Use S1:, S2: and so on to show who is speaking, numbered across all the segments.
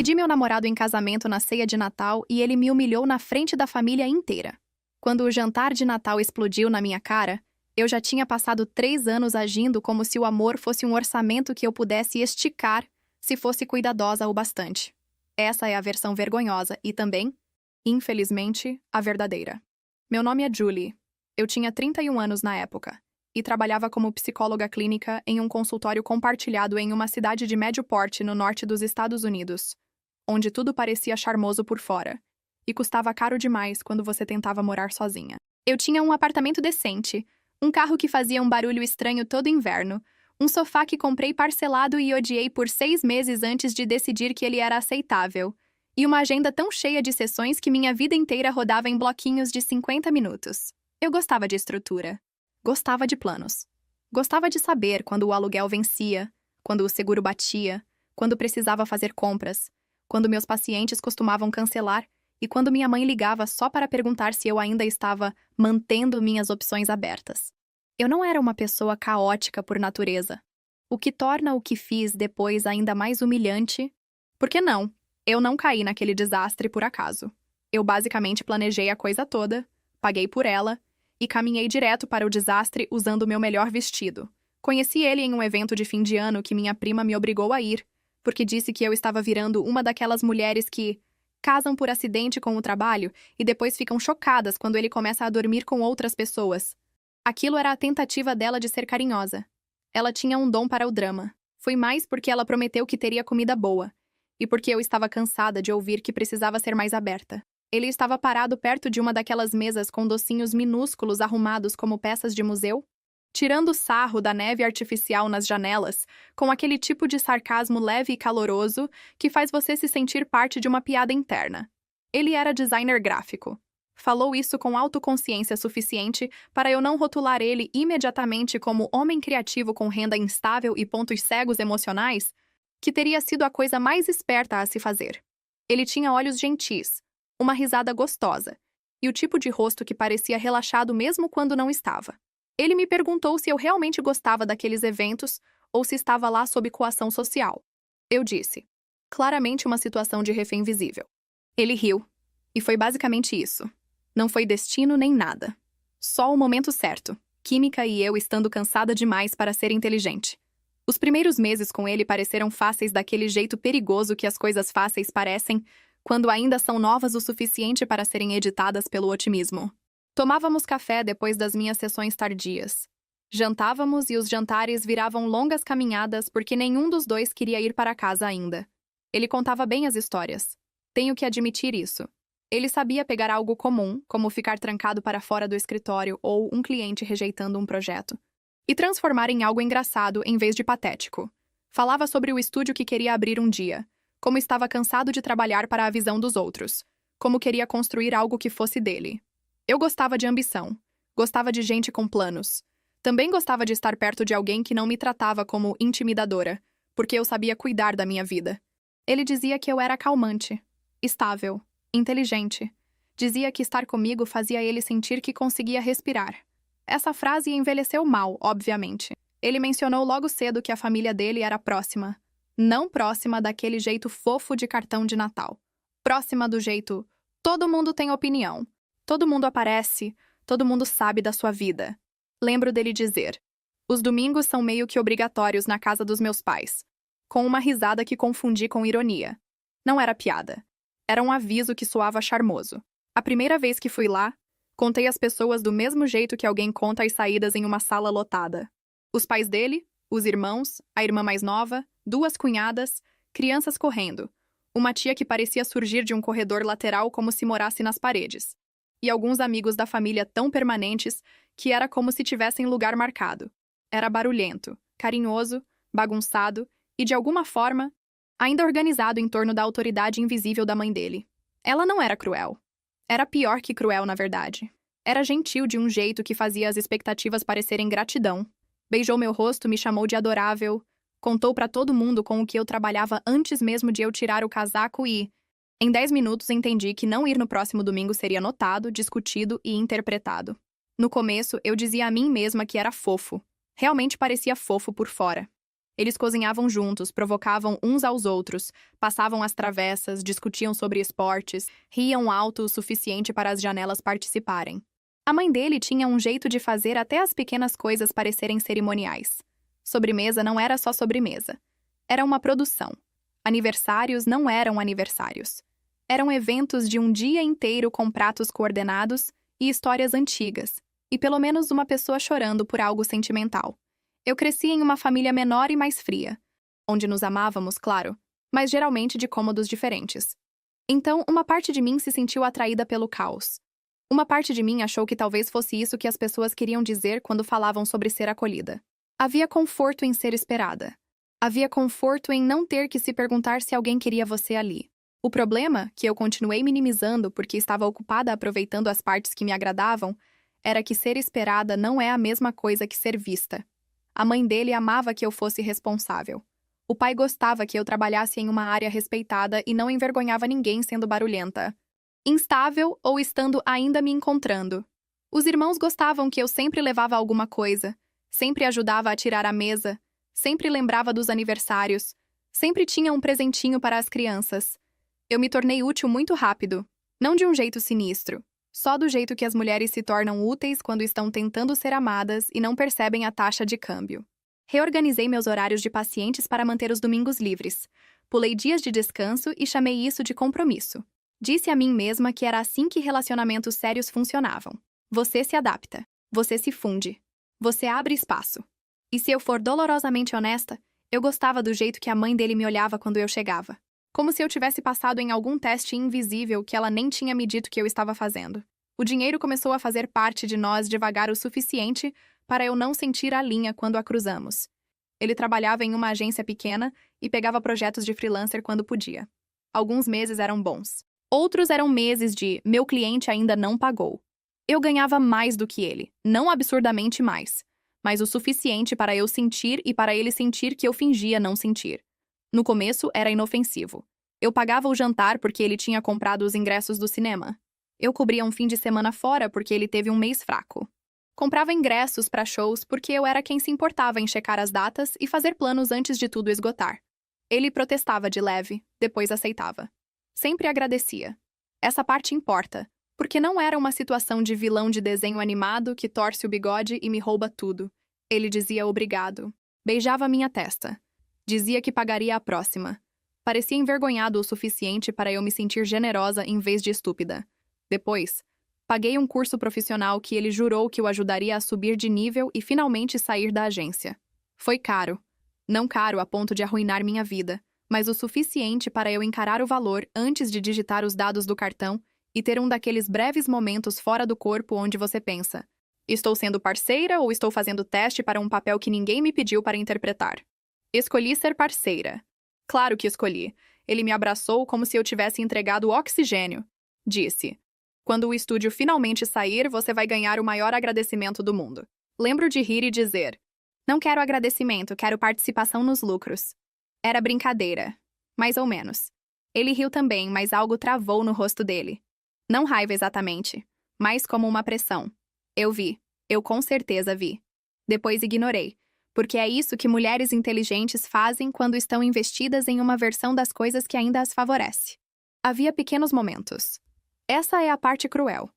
S1: Pedi meu namorado em casamento na ceia de Natal e ele me humilhou na frente da família inteira. Quando o jantar de Natal explodiu na minha cara, eu já tinha passado 3 anos agindo como se o amor fosse um orçamento que eu pudesse esticar se fosse cuidadosa o bastante. Essa é a versão vergonhosa e também, infelizmente, a verdadeira. Meu nome é Julie. Eu tinha 31 anos na época e trabalhava como psicóloga clínica em um consultório compartilhado em uma cidade de médio porte no norte dos Estados Unidos, onde tudo parecia charmoso por fora e custava caro demais quando você tentava morar sozinha. Eu tinha um apartamento decente, um carro que fazia um barulho estranho todo inverno, um sofá que comprei parcelado e odiei por 6 meses antes de decidir que ele era aceitável, e uma agenda tão cheia de sessões que minha vida inteira rodava em bloquinhos de 50 minutos. Eu gostava de estrutura. Gostava de planos. Gostava de saber quando o aluguel vencia, quando o seguro batia, quando precisava fazer compras, quando meus pacientes costumavam cancelar e quando minha mãe ligava só para perguntar se eu ainda estava mantendo minhas opções abertas. Eu não era uma pessoa caótica por natureza, o que torna o que fiz depois ainda mais humilhante. Porque não, eu não caí naquele desastre por acaso. Eu basicamente planejei a coisa toda, paguei por ela e caminhei direto para o desastre usando o meu melhor vestido. Conheci ele em um evento de fim de ano que minha prima me obrigou a ir, porque disse que eu estava virando uma daquelas mulheres que casam por acidente com o trabalho e depois ficam chocadas quando ele começa a dormir com outras pessoas. Aquilo era a tentativa dela de ser carinhosa. Ela tinha um dom para o drama. Foi mais porque ela prometeu que teria comida boa, e porque eu estava cansada de ouvir que precisava ser mais aberta. Ele estava parado perto de uma daquelas mesas com docinhos minúsculos arrumados como peças de museu, tirando sarro da neve artificial nas janelas, com aquele tipo de sarcasmo leve e caloroso que faz você se sentir parte de uma piada interna. Ele era designer gráfico. Falou isso com autoconsciência suficiente para eu não rotular ele imediatamente como homem criativo com renda instável e pontos cegos emocionais, que teria sido a coisa mais esperta a se fazer. Ele tinha olhos gentis, uma risada gostosa, e o tipo de rosto que parecia relaxado mesmo quando não estava. Ele me perguntou se eu realmente gostava daqueles eventos ou se estava lá sob coação social. Eu disse, claramente uma situação de refém visível. Ele riu, e foi basicamente isso. Não foi destino nem nada. Só o momento certo, química e eu estando cansada demais para ser inteligente. Os primeiros meses com ele pareceram fáceis daquele jeito perigoso que as coisas fáceis parecem quando ainda são novas o suficiente para serem editadas pelo otimismo. Tomávamos café depois das minhas sessões tardias. Jantávamos e os jantares viravam longas caminhadas porque nenhum dos dois queria ir para casa ainda. Ele contava bem as histórias. Tenho que admitir isso. Ele sabia pegar algo comum, como ficar trancado para fora do escritório ou um cliente rejeitando um projeto, e transformar em algo engraçado em vez de patético. Falava sobre o estúdio que queria abrir um dia, como estava cansado de trabalhar para a visão dos outros, como queria construir algo que fosse dele. Eu gostava de ambição, gostava de gente com planos. Também gostava de estar perto de alguém que não me tratava como intimidadora, porque eu sabia cuidar da minha vida. Ele dizia que eu era calmante, estável, inteligente. Dizia que estar comigo fazia ele sentir que conseguia respirar. Essa frase envelheceu mal, obviamente. Ele mencionou logo cedo que a família dele era próxima. Não próxima daquele jeito fofo de cartão de Natal. Próxima do jeito, todo mundo tem opinião. Todo mundo aparece, todo mundo sabe da sua vida. Lembro dele dizer, os domingos são meio que obrigatórios na casa dos meus pais. Com uma risada que confundi com ironia. Não era piada. Era um aviso que soava charmoso. A primeira vez que fui lá, contei às pessoas do mesmo jeito que alguém conta as saídas em uma sala lotada. Os pais dele, os irmãos, a irmã mais nova, 2 cunhadas, crianças correndo, uma tia que parecia surgir de um corredor lateral como se morasse nas paredes, e alguns amigos da família tão permanentes que era como se tivessem lugar marcado. Era barulhento, carinhoso, bagunçado e, de alguma forma, ainda organizado em torno da autoridade invisível da mãe dele. Ela não era cruel. Era pior que cruel, na verdade. Era gentil de um jeito que fazia as expectativas parecerem gratidão. Beijou meu rosto, me chamou de adorável, contou pra todo mundo com o que eu trabalhava antes mesmo de eu tirar o casaco e, em 10 minutos, entendi que não ir no próximo domingo seria notado, discutido e interpretado. No começo, eu dizia a mim mesma que era fofo. Realmente parecia fofo por fora. Eles cozinhavam juntos, provocavam uns aos outros, passavam as travessas, discutiam sobre esportes, riam alto o suficiente para as janelas participarem. A mãe dele tinha um jeito de fazer até as pequenas coisas parecerem cerimoniais. Sobremesa não era só sobremesa. Era uma produção. Aniversários não eram aniversários. Eram eventos de um dia inteiro com pratos coordenados e histórias antigas, e pelo menos uma pessoa chorando por algo sentimental. Eu cresci em uma família menor e mais fria, onde nos amávamos, claro, mas geralmente de cômodos diferentes. Então, uma parte de mim se sentiu atraída pelo caos. Uma parte de mim achou que talvez fosse isso que as pessoas queriam dizer quando falavam sobre ser acolhida. Havia conforto em ser esperada. Havia conforto em não ter que se perguntar se alguém queria você ali. O problema, que eu continuei minimizando porque estava ocupada aproveitando as partes que me agradavam, era que ser esperada não é a mesma coisa que ser vista. A mãe dele amava que eu fosse responsável. O pai gostava que eu trabalhasse em uma área respeitada e não envergonhava ninguém sendo barulhenta, instável ou estando ainda me encontrando. Os irmãos gostavam que eu sempre levava alguma coisa, sempre ajudava a tirar a mesa, sempre lembrava dos aniversários, sempre tinha um presentinho para as crianças. Eu me tornei útil muito rápido, não de um jeito sinistro, só do jeito que as mulheres se tornam úteis quando estão tentando ser amadas e não percebem a taxa de câmbio. Reorganizei meus horários de pacientes para manter os domingos livres. Pulei dias de descanso e chamei isso de compromisso. Disse a mim mesma que era assim que relacionamentos sérios funcionavam. Você se adapta. Você se funde. Você abre espaço. E se eu for dolorosamente honesta, eu gostava do jeito que a mãe dele me olhava quando eu chegava. Como se eu tivesse passado em algum teste invisível que ela nem tinha me dito que eu estava fazendo. O dinheiro começou a fazer parte de nós devagar o suficiente para eu não sentir a linha quando a cruzamos. Ele trabalhava em uma agência pequena e pegava projetos de freelancer quando podia. Alguns meses eram bons. Outros eram meses de meu cliente ainda não pagou. Eu ganhava mais do que ele, não absurdamente mais, mas o suficiente para eu sentir e para ele sentir que eu fingia não sentir. No começo era inofensivo. Eu pagava o jantar porque ele tinha comprado os ingressos do cinema. Eu cobria um fim de semana fora porque ele teve um mês fraco. Comprava ingressos para shows porque eu era quem se importava em checar as datas e fazer planos antes de tudo esgotar. Ele protestava de leve, depois aceitava. Sempre agradecia. Essa parte importa, porque não era uma situação de vilão de desenho animado que torce o bigode e me rouba tudo. Ele dizia obrigado. Beijava minha testa. Dizia que pagaria a próxima. Parecia envergonhado o suficiente para eu me sentir generosa em vez de estúpida. Depois, paguei um curso profissional que ele jurou que o ajudaria a subir de nível e finalmente sair da agência. Foi caro. Não caro a ponto de arruinar minha vida, mas o suficiente para eu encarar o valor antes de digitar os dados do cartão e ter um daqueles breves momentos fora do corpo onde você pensa: estou sendo parceira ou estou fazendo teste para um papel que ninguém me pediu para interpretar? Escolhi ser parceira. Claro que escolhi. Ele me abraçou como se eu tivesse entregado oxigênio. Disse: quando o estúdio finalmente sair, você vai ganhar o maior agradecimento do mundo. Lembro de rir e dizer: não quero agradecimento, quero participação nos lucros. Era brincadeira. Mais ou menos. Ele riu também, mas algo travou no rosto dele. Não raiva exatamente, mas como uma pressão. Eu vi. Eu com certeza vi. Depois ignorei. Porque é isso que mulheres inteligentes fazem quando estão investidas em uma versão das coisas que ainda as favorece. Havia pequenos momentos. Essa é a parte cruel.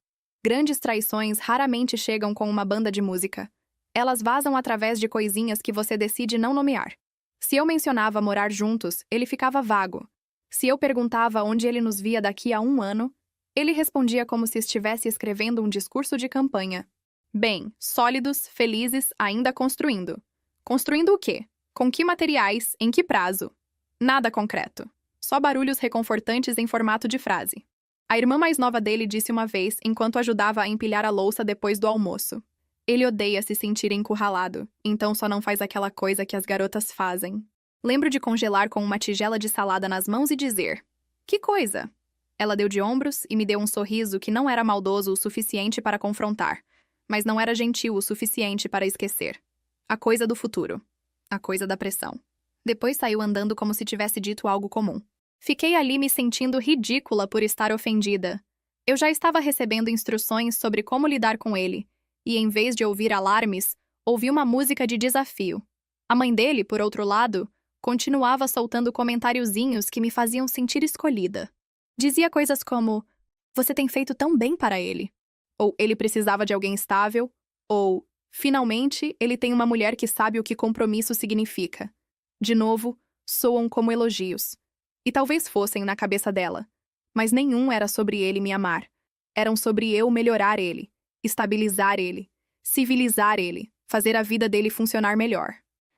S1: Grandes traições raramente chegam com uma banda de música. Elas vazam através de coisinhas que você decide não nomear. Se eu mencionava morar juntos, ele ficava vago. Se eu perguntava onde ele nos via daqui a 1 ano, ele respondia como se estivesse escrevendo um discurso de campanha. Bem, sólidos, felizes, ainda construindo. Construindo o quê? Com que materiais? Em que prazo? Nada concreto. Só barulhos reconfortantes em formato de frase. A irmã mais nova dele disse uma vez, enquanto ajudava a empilhar a louça depois do almoço: ele odeia se sentir encurralado, então só não faz aquela coisa que as garotas fazem. Lembro de congelar com uma tigela de salada nas mãos e dizer: que coisa? Ela deu de ombros e me deu um sorriso que não era maldoso o suficiente para confrontar, mas não era gentil o suficiente para esquecer. A coisa do futuro. A coisa da pressão. Depois saiu andando como se tivesse dito algo comum. Fiquei ali me sentindo ridícula por estar ofendida. Eu já estava recebendo instruções sobre como lidar com ele, e em vez de ouvir alarmes, ouvi uma música de desafio. A mãe dele, por outro lado, continuava soltando comentáriozinhos que me faziam sentir escolhida. Dizia coisas como: "Você tem feito tão bem para ele", ou "Ele precisava de alguém estável", ou "Finalmente, ele tem uma mulher que sabe o que compromisso significa". De novo, soam como elogios. E talvez fossem na cabeça dela. Mas nenhum era sobre ele me amar. Eram sobre eu melhorar ele, estabilizar ele, civilizar ele, fazer a vida dele funcionar melhor.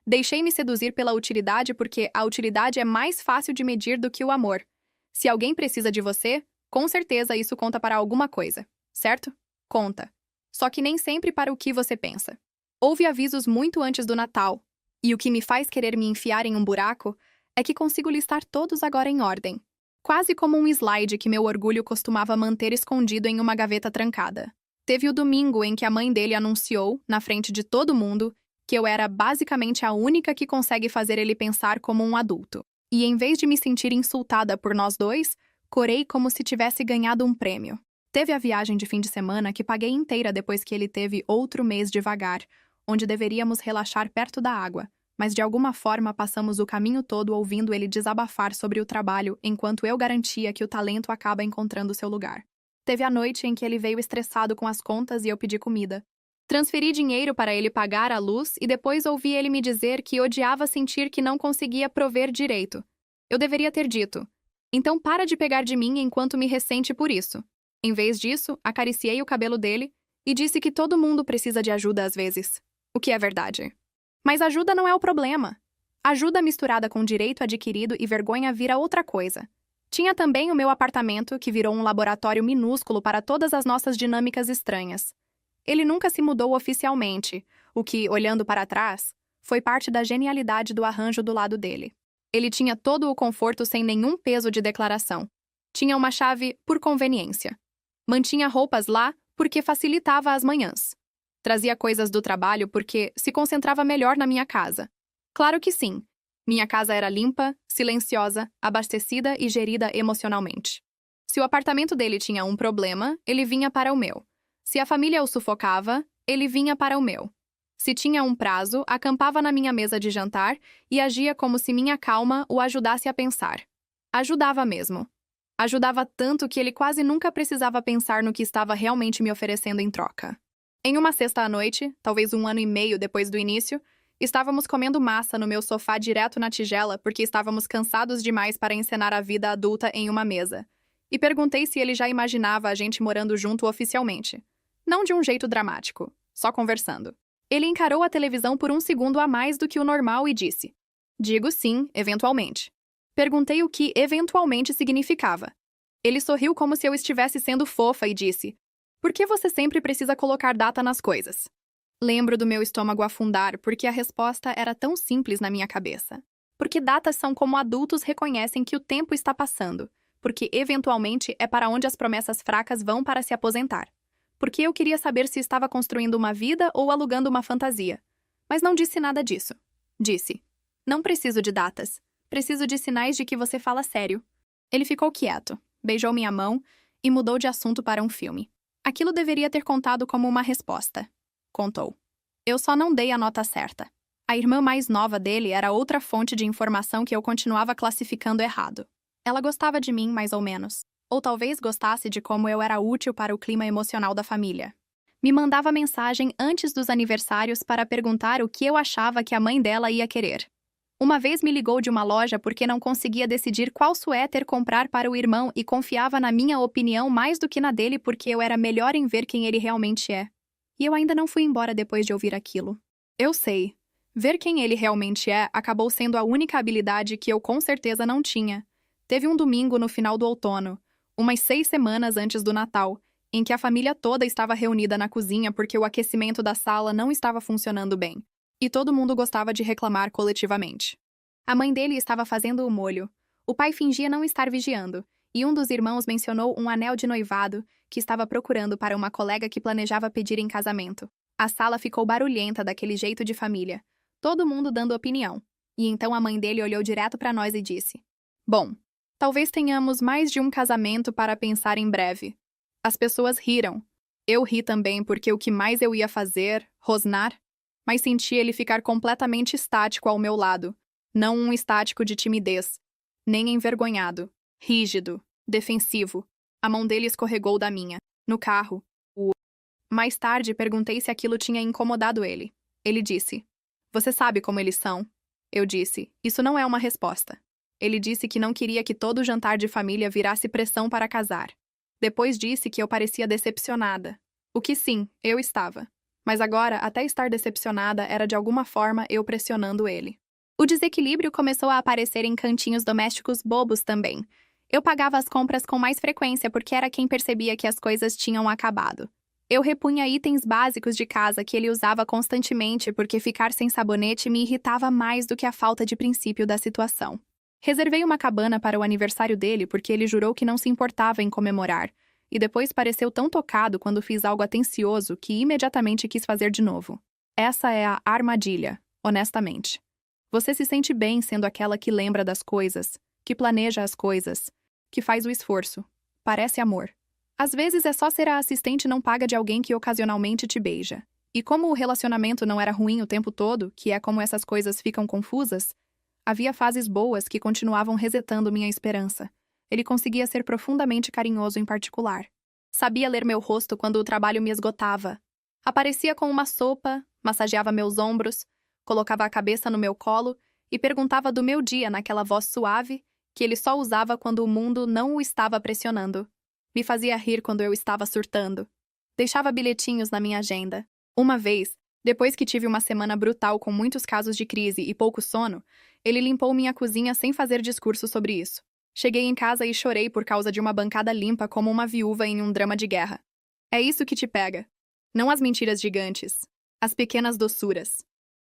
S1: Deixei-me seduzir pela utilidade porque a utilidade é mais fácil de medir do que o amor. Se alguém precisa de você, com certeza isso conta para alguma coisa, certo? Conta. Só que nem sempre para o que você pensa. Houve avisos muito antes do Natal, e o que me faz querer me enfiar em um buraco é que consigo listar todos agora em ordem. Quase como um slide que meu orgulho costumava manter escondido em uma gaveta trancada. Teve o domingo em que a mãe dele anunciou, na frente de todo mundo, que eu era basicamente a única que consegue fazer ele pensar como um adulto. E em vez de me sentir insultada por nós dois, corei como se tivesse ganhado um prêmio. Teve a viagem de fim de semana que paguei inteira depois que ele teve outro mês devagar, onde deveríamos relaxar perto da água, mas de alguma forma passamos o caminho todo ouvindo ele desabafar sobre o trabalho enquanto eu garantia que o talento acaba encontrando seu lugar. Teve a noite em que ele veio estressado com as contas e eu pedi comida. Transferi dinheiro para ele pagar a luz e depois ouvi ele me dizer que odiava sentir que não conseguia prover direito. Eu deveria ter dito: "Então para de pegar de mim enquanto me ressente por isso." Em vez disso, acariciei o cabelo dele e disse que todo mundo precisa de ajuda às vezes. O que é verdade. Mas ajuda não é o problema. Ajuda misturada com direito adquirido e vergonha vira outra coisa. Tinha também o meu apartamento, que virou um laboratório minúsculo para todas as nossas dinâmicas estranhas. Ele nunca se mudou oficialmente, o que, olhando para trás, foi parte da genialidade do arranjo do lado dele. Ele tinha todo o conforto sem nenhum peso de declaração. Tinha uma chave por conveniência. Mantinha roupas lá porque facilitava as manhãs. Trazia coisas do trabalho porque se concentrava melhor na minha casa. Claro que sim. Minha casa era limpa, silenciosa, abastecida e gerida emocionalmente. Se o apartamento dele tinha um problema, ele vinha para o meu. Se a família o sufocava, ele vinha para o meu. Se tinha um prazo, acampava na minha mesa de jantar e agia como se minha calma o ajudasse a pensar. Ajudava mesmo. Ajudava tanto que ele quase nunca precisava pensar no que estava realmente me oferecendo em troca. Em uma sexta à noite, talvez 1 ano e meio depois do início, estávamos comendo massa no meu sofá direto na tigela porque estávamos cansados demais para encenar a vida adulta em uma mesa. E perguntei se ele já imaginava a gente morando junto oficialmente. Não de um jeito dramático, só conversando. Ele encarou a televisão por um segundo a mais do que o normal e disse: "Digo sim, eventualmente." Perguntei o que eventualmente significava. Ele sorriu como se eu estivesse sendo fofa e disse: "Por que você sempre precisa colocar data nas coisas?" Lembro do meu estômago afundar porque a resposta era tão simples na minha cabeça. Porque datas são como adultos reconhecem que o tempo está passando. Porque eventualmente é para onde as promessas fracas vão para se aposentar. Porque eu queria saber se estava construindo uma vida ou alugando uma fantasia. Mas não disse nada disso. Disse: "Não preciso de datas. Preciso de sinais de que você fala sério." Ele ficou quieto, beijou minha mão e mudou de assunto para um filme. Aquilo deveria ter contado como uma resposta. Contou. Eu só não dei a nota certa. A irmã mais nova dele era outra fonte de informação que eu continuava classificando errado. Ela gostava de mim, mais ou menos. Ou talvez gostasse de como eu era útil para o clima emocional da família. Me mandava mensagem antes dos aniversários para perguntar o que eu achava que a mãe dela ia querer. Uma vez me ligou de uma loja porque não conseguia decidir qual suéter comprar para o irmão e confiava na minha opinião mais do que na dele porque eu era melhor em ver quem ele realmente é. E eu ainda não fui embora depois de ouvir aquilo. Eu sei. Ver quem ele realmente é acabou sendo a única habilidade que eu com certeza não tinha. Teve um domingo no final do outono, umas 6 semanas antes do Natal, em que a família toda estava reunida na cozinha porque o aquecimento da sala não estava funcionando bem. E todo mundo gostava de reclamar coletivamente. A mãe dele estava fazendo o molho. O pai fingia não estar vigiando, e um dos irmãos mencionou um anel de noivado que estava procurando para uma colega que planejava pedir em casamento. A sala ficou barulhenta daquele jeito de família, todo mundo dando opinião. E então a mãe dele olhou direto para nós e disse: "Bom, talvez tenhamos mais de um casamento para pensar em breve." As pessoas riram. Eu ri também porque o que mais eu ia fazer, rosnar? mas senti ele ficar completamente estático ao meu lado. Não um estático de timidez, nem envergonhado, rígido, defensivo. A mão dele escorregou da minha. No carro. Mais tarde, perguntei se aquilo tinha incomodado ele. Ele disse: "Você sabe como eles são?" Eu disse: "Isso não é uma resposta." Ele disse que não queria que todo jantar de família virasse pressão para casar. Depois disse que eu parecia decepcionada. O que sim, eu estava. Mas agora, até estar decepcionada era de alguma forma eu pressionando ele. O desequilíbrio começou a aparecer em cantinhos domésticos bobos também. Eu pagava as compras com mais frequência porque era quem percebia que as coisas tinham acabado. Eu repunha itens básicos de casa que ele usava constantemente porque ficar sem sabonete me irritava mais do que a falta de princípio da situação. Reservei uma cabana para o aniversário dele porque ele jurou que não se importava em comemorar, e depois pareceu tão tocado quando fiz algo atencioso que imediatamente quis fazer de novo. Essa é a armadilha, honestamente. Você se sente bem sendo aquela que lembra das coisas, que planeja as coisas, que faz o esforço. Parece amor. Às vezes é só ser a assistente não paga de alguém que ocasionalmente te beija. E como o relacionamento não era ruim o tempo todo, que é como essas coisas ficam confusas, havia fases boas que continuavam resetando minha esperança. Ele conseguia ser profundamente carinhoso em particular. Sabia ler meu rosto quando o trabalho me esgotava. Aparecia com uma sopa, massageava meus ombros, colocava a cabeça no meu colo e perguntava do meu dia naquela voz suave que ele só usava quando o mundo não o estava pressionando. Me fazia rir quando eu estava surtando. Deixava bilhetinhos na minha agenda. Uma vez, depois que tive uma semana brutal com muitos casos de crise e pouco sono, ele limpou minha cozinha sem fazer discurso sobre isso. Cheguei em casa e chorei por causa de uma bancada limpa como uma viúva em um drama de guerra. É isso que te pega. Não as mentiras gigantes. As pequenas doçuras.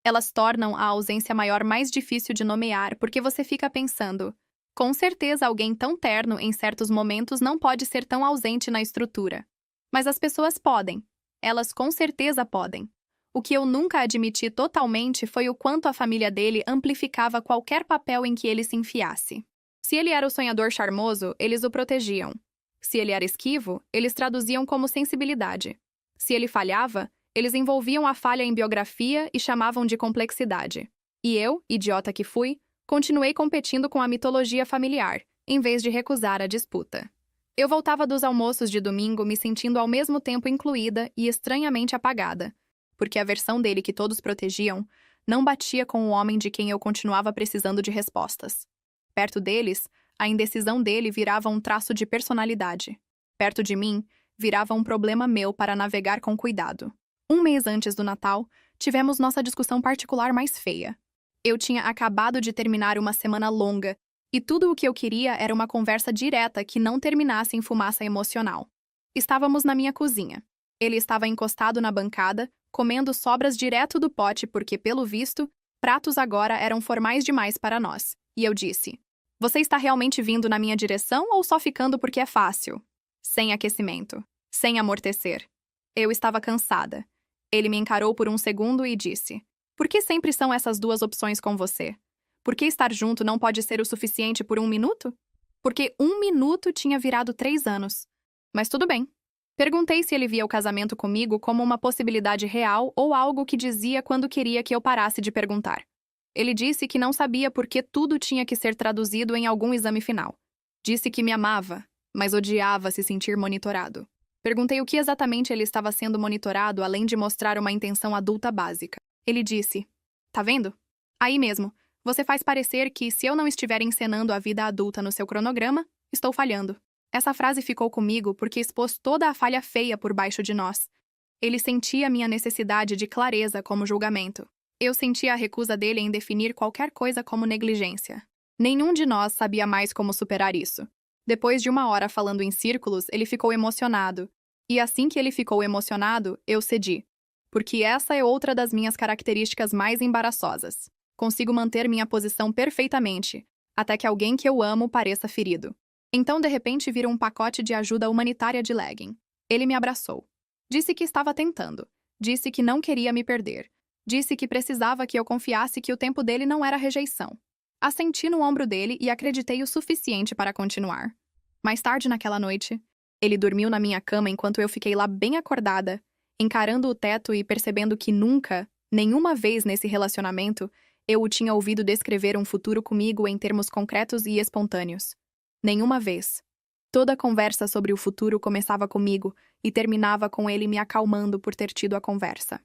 S1: Elas tornam a ausência maior mais difícil de nomear porque você fica pensando: com certeza alguém tão terno em certos momentos não pode ser tão ausente na estrutura. Mas as pessoas podem. Elas com certeza podem. O que eu nunca admiti totalmente foi o quanto a família dele amplificava qualquer papel em que ele se enfiasse. Se ele era o sonhador charmoso, eles o protegiam. Se ele era esquivo, eles traduziam como sensibilidade. Se ele falhava, eles envolviam a falha em biografia e chamavam de complexidade. E eu, idiota que fui, continuei competindo com a mitologia familiar, em vez de recusar a disputa. Eu voltava dos almoços de domingo me sentindo ao mesmo tempo incluída e estranhamente apagada, porque a versão dele que todos protegiam não batia com o homem de quem eu continuava precisando de respostas. Perto deles, a indecisão dele virava um traço de personalidade. Perto de mim, virava um problema meu para navegar com cuidado. Um mês antes do Natal, tivemos nossa discussão particular mais feia. Eu tinha acabado de terminar uma semana longa, e tudo o que eu queria era uma conversa direta que não terminasse em fumaça emocional. Estávamos na minha cozinha. Ele estava encostado na bancada, comendo sobras direto do pote porque, pelo visto, pratos agora eram formais demais para nós. E eu disse: "Você está realmente vindo na minha direção ou só ficando porque é fácil?" Sem aquecimento. Sem amortecer. Eu estava cansada. Ele me encarou por um segundo e disse: "Por que sempre são essas duas opções com você? Por que estar junto não pode ser o suficiente por 1 minuto?" Porque 1 minuto tinha virado 3 anos. Mas tudo bem. Perguntei se ele via o casamento comigo como uma possibilidade real ou algo que dizia quando queria que eu parasse de perguntar. Ele disse que não sabia por que tudo tinha que ser traduzido em algum exame final. Disse que me amava, mas odiava se sentir monitorado. Perguntei o que exatamente ele estava sendo monitorado além de mostrar uma intenção adulta básica. Ele disse: "Tá vendo? Aí mesmo, você faz parecer que, se eu não estiver encenando a vida adulta no seu cronograma, estou falhando." Essa frase ficou comigo porque expôs toda a falha feia por baixo de nós. Ele sentia minha necessidade de clareza como julgamento. Eu sentia a recusa dele em definir qualquer coisa como negligência. Nenhum de nós sabia mais como superar isso. Depois de 1 hora falando em círculos, ele ficou emocionado. E assim que ele ficou emocionado, eu cedi. Porque essa é outra das minhas características mais embaraçosas. Consigo manter minha posição perfeitamente, até que alguém que eu amo pareça ferido. Então, de repente, vira um pacote de ajuda humanitária de legging. Ele me abraçou. Disse que estava tentando. Disse que não queria me perder. Disse que precisava que eu confiasse que o tempo dele não era rejeição. Assenti no ombro dele e acreditei o suficiente para continuar. Mais tarde naquela noite, ele dormiu na minha cama enquanto eu fiquei lá bem acordada, encarando o teto e percebendo que nunca, Nenhuma vez nesse relacionamento eu o tinha ouvido descrever um futuro comigo em termos concretos e espontâneos. Nenhuma vez. Toda a conversa sobre o futuro começava comigo e terminava com ele me acalmando por ter tido a conversa.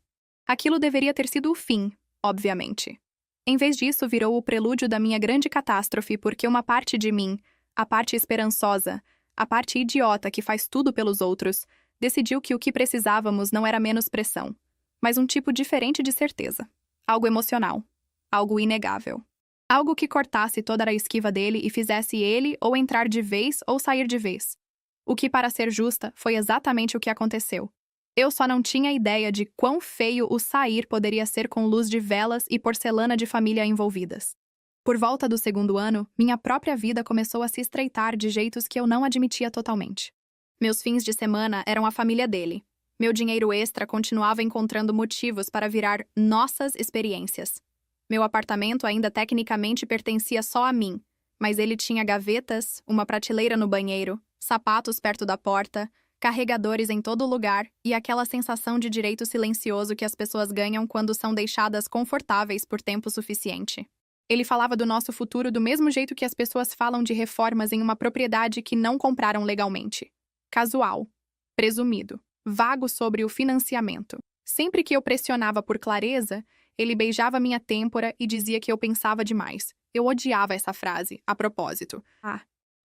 S1: Aquilo deveria ter sido o fim, obviamente. Em vez disso, virou o prelúdio da minha grande catástrofe porque uma parte de mim, a parte esperançosa, a parte idiota que faz tudo pelos outros, decidiu que o que precisávamos não era menos pressão, mas um tipo diferente de certeza. Algo emocional. Algo inegável. Algo que cortasse toda a esquiva dele e fizesse ele ou entrar de vez ou sair de vez. O que, para ser justa, foi exatamente o que aconteceu. Eu só não tinha ideia de quão feio o sair poderia ser com luz de velas e porcelana de família envolvidas. Por volta do segundo ano, minha própria vida começou a se estreitar de jeitos que eu não admitia totalmente. Meus fins de semana eram a família dele. Meu dinheiro extra continuava encontrando motivos para virar nossas experiências. Meu apartamento ainda tecnicamente pertencia só a mim, mas ele tinha gavetas, uma prateleira no banheiro, sapatos perto da porta, carregadores em todo lugar e aquela sensação de direito silencioso que as pessoas ganham quando são deixadas confortáveis por tempo suficiente. Ele falava do nosso futuro do mesmo jeito que as pessoas falam de reformas em uma propriedade que não compraram legalmente. Casual. Presumido. Vago sobre o financiamento. Sempre que eu pressionava por clareza, ele beijava minha têmpora e dizia que eu pensava demais. Eu odiava essa frase, a propósito.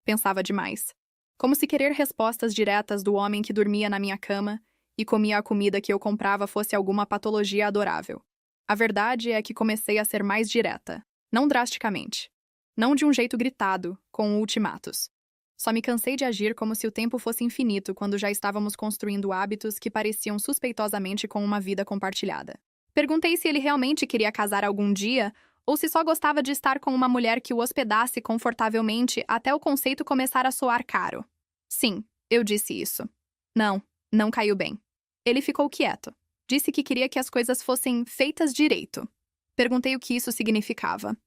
S1: Pensava demais. Como se querer respostas diretas do homem que dormia na minha cama e comia a comida que eu comprava fosse alguma patologia adorável. A verdade é que comecei a ser mais direta. Não drasticamente. Não de um jeito gritado, com ultimatos. Só me cansei de agir como se o tempo fosse infinito quando já estávamos construindo hábitos que pareciam suspeitosamente com uma vida compartilhada. Perguntei se ele realmente queria casar algum dia ou se só gostava de estar com uma mulher que o hospedasse confortavelmente até o conceito começar a soar caro. Sim, eu disse isso. Não caiu bem. Ele ficou quieto. Disse que queria que as coisas fossem feitas direito. Perguntei o que isso significava.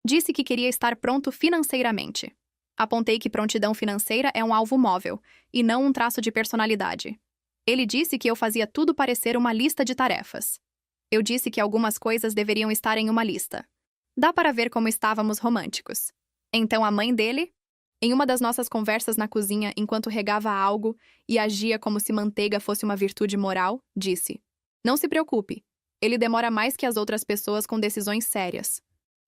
S1: Disse que queria estar pronto financeiramente. Apontei que prontidão financeira é um alvo móvel, e não um traço de personalidade. Ele disse que eu fazia tudo parecer uma lista de tarefas. Eu disse que algumas coisas deveriam estar em uma lista. Dá para ver como estávamos românticos. Então a mãe dele, em uma das nossas conversas na cozinha enquanto regava algo e agia como se manteiga fosse uma virtude moral, disse: "Não se preocupe, ele demora mais que as outras pessoas com decisões sérias."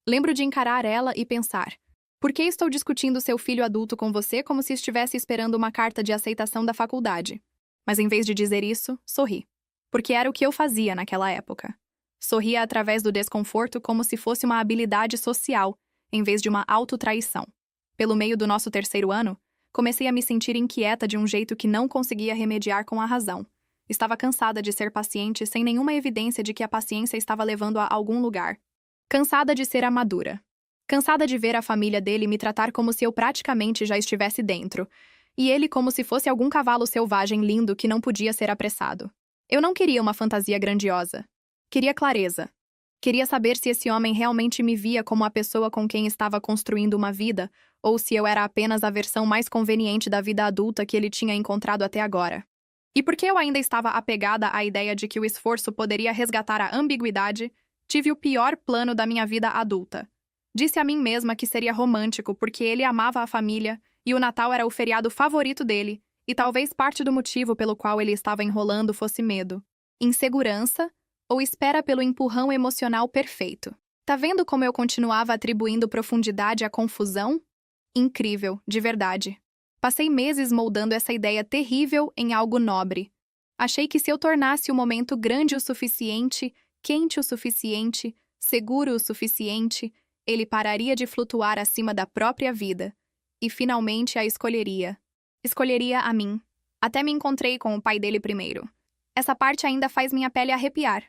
S1: Lembro de encarar ela e pensar: por que estou discutindo seu filho adulto com você como se estivesse esperando uma carta de aceitação da faculdade? Mas em vez de dizer isso, sorri. Porque era o que eu fazia naquela época. Sorria através do desconforto como se fosse uma habilidade social, em vez de uma autotraição. Pelo meio do nosso terceiro ano, comecei a me sentir inquieta de um jeito que não conseguia remediar com a razão. Estava cansada de ser paciente sem nenhuma evidência de que a paciência estava levando a algum lugar. Cansada de ser a madura. Cansada de ver a família dele me tratar como se eu praticamente já estivesse dentro, e ele como se fosse algum cavalo selvagem lindo que não podia ser apressado. Eu não queria uma fantasia grandiosa. Queria clareza. Queria saber se esse homem realmente me via como a pessoa com quem estava construindo uma vida, ou se eu era apenas a versão mais conveniente da vida adulta que ele tinha encontrado até agora. E porque eu ainda estava apegada à ideia de que o esforço poderia resgatar a ambiguidade, tive o pior plano da minha vida adulta. Disse a mim mesma que seria romântico porque ele amava a família e o Natal era o feriado favorito dele, e talvez parte do motivo pelo qual ele estava enrolando fosse medo, insegurança ou espera pelo empurrão emocional perfeito. Tá vendo como eu continuava atribuindo profundidade à confusão? Incrível, de verdade. Passei meses moldando essa ideia terrível em algo nobre. Achei que se eu tornasse o momento grande o suficiente, quente o suficiente, seguro o suficiente, ele pararia de flutuar acima da própria vida. E finalmente a escolheria. Escolheria a mim. Até me encontrei com o pai dele primeiro. Essa parte ainda faz minha pele arrepiar.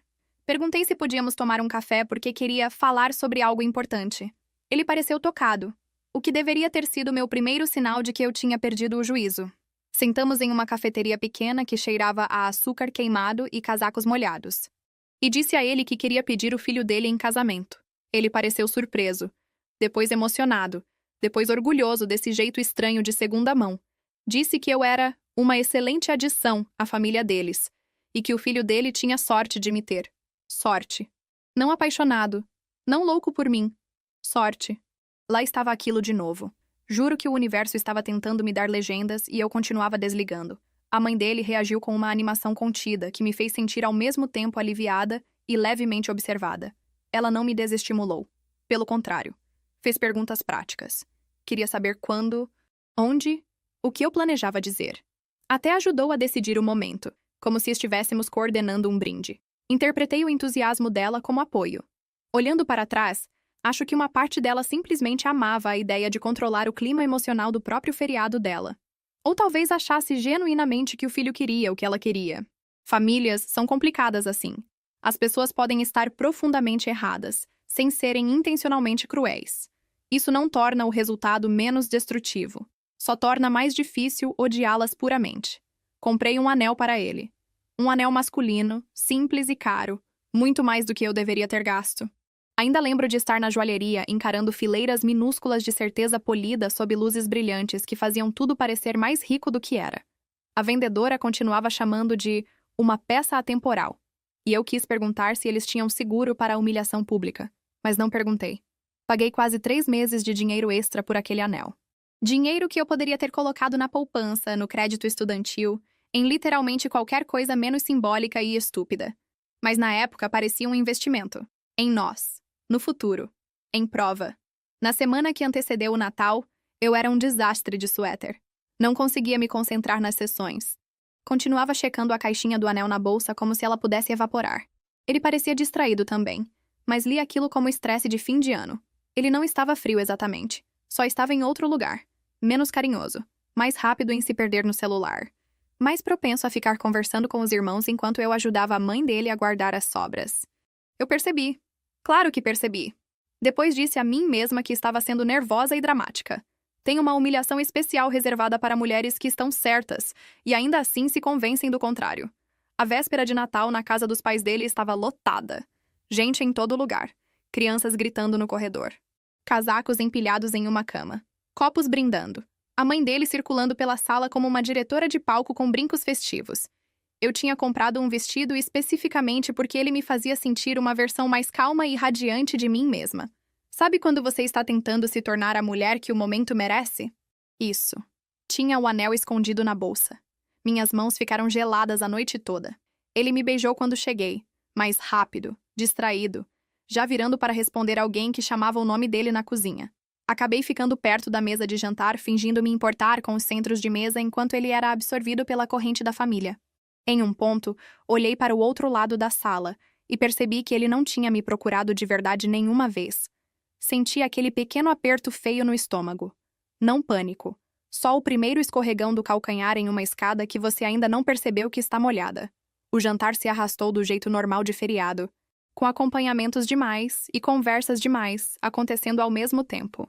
S1: Perguntei se podíamos tomar um café porque queria falar sobre algo importante. Ele pareceu tocado, o que deveria ter sido meu primeiro sinal de que eu tinha perdido o juízo. Sentamos em uma cafeteria pequena que cheirava a açúcar queimado e casacos molhados. E disse a ele que queria pedir o filho dele em casamento. Ele pareceu surpreso, depois emocionado, depois orgulhoso desse jeito estranho de segunda mão. Disse que eu era uma excelente adição à família deles, e que o filho dele tinha sorte de me ter. Sorte. Não apaixonado. Não louco por mim. Sorte. Lá estava aquilo de novo. Juro que o universo estava tentando me dar legendas e eu continuava desligando. A mãe dele reagiu com uma animação contida que me fez sentir ao mesmo tempo aliviada e levemente observada. Ela não me desestimulou. Pelo contrário, fez perguntas práticas. Queria saber quando, onde, o que eu planejava dizer. Até ajudou a decidir o momento, como se estivéssemos coordenando um brinde. Interpretei o entusiasmo dela como apoio. Olhando para trás, acho que uma parte dela simplesmente amava a ideia de controlar o clima emocional do próprio feriado dela. Ou talvez achasse genuinamente que o filho queria o que ela queria. Famílias são complicadas assim. As pessoas podem estar profundamente erradas, sem serem intencionalmente cruéis. Isso não torna o resultado menos destrutivo. Só torna mais difícil odiá-las puramente. Comprei um anel para ele. Um anel masculino, simples e caro, muito mais do que eu deveria ter gasto. Ainda lembro de estar na joalheria encarando fileiras minúsculas de certeza polida sob luzes brilhantes que faziam tudo parecer mais rico do que era. A vendedora continuava chamando de uma peça atemporal, e eu quis perguntar se eles tinham seguro para a humilhação pública, mas não perguntei. Paguei quase 3 meses de dinheiro extra por aquele anel. Dinheiro que eu poderia ter colocado na poupança, no crédito estudantil, em literalmente qualquer coisa menos simbólica e estúpida. Mas na época parecia um investimento. Em nós. No futuro. Em prova. Na semana que antecedeu o Natal, eu era um desastre de suéter. Não conseguia me concentrar nas sessões. Continuava checando a caixinha do anel na bolsa como se ela pudesse evaporar. Ele parecia distraído também, mas li aquilo como estresse de fim de ano. Ele não estava frio exatamente. Só estava em outro lugar. Menos carinhoso. Mais rápido em se perder no celular. Mais propenso a ficar conversando com os irmãos enquanto eu ajudava a mãe dele a guardar as sobras. Eu percebi. Claro que percebi. Depois disse a mim mesma que estava sendo nervosa e dramática. Tem uma humilhação especial reservada para mulheres que estão certas e ainda assim se convencem do contrário. A véspera de Natal na casa dos pais dele estava lotada. Gente em todo lugar. Crianças gritando no corredor. Casacos empilhados em uma cama. Copos brindando. A mãe dele circulando pela sala como uma diretora de palco com brincos festivos. Eu tinha comprado um vestido especificamente porque ele me fazia sentir uma versão mais calma e radiante de mim mesma. Sabe quando você está tentando se tornar a mulher que o momento merece? Isso. Tinha o anel escondido na bolsa. Minhas mãos ficaram geladas a noite toda. Ele me beijou quando cheguei, mais rápido, distraído, já virando para responder alguém que chamava o nome dele na cozinha. Acabei ficando perto da mesa de jantar, fingindo me importar com os centros de mesa enquanto ele era absorvido pela corrente da família. Em um ponto, olhei para o outro lado da sala e percebi que ele não tinha me procurado de verdade nenhuma vez. Senti aquele pequeno aperto feio no estômago. Não pânico. Só o primeiro escorregão do calcanhar em uma escada que você ainda não percebeu que está molhada. O jantar se arrastou do jeito normal de feriado, com acompanhamentos demais e conversas demais acontecendo ao mesmo tempo.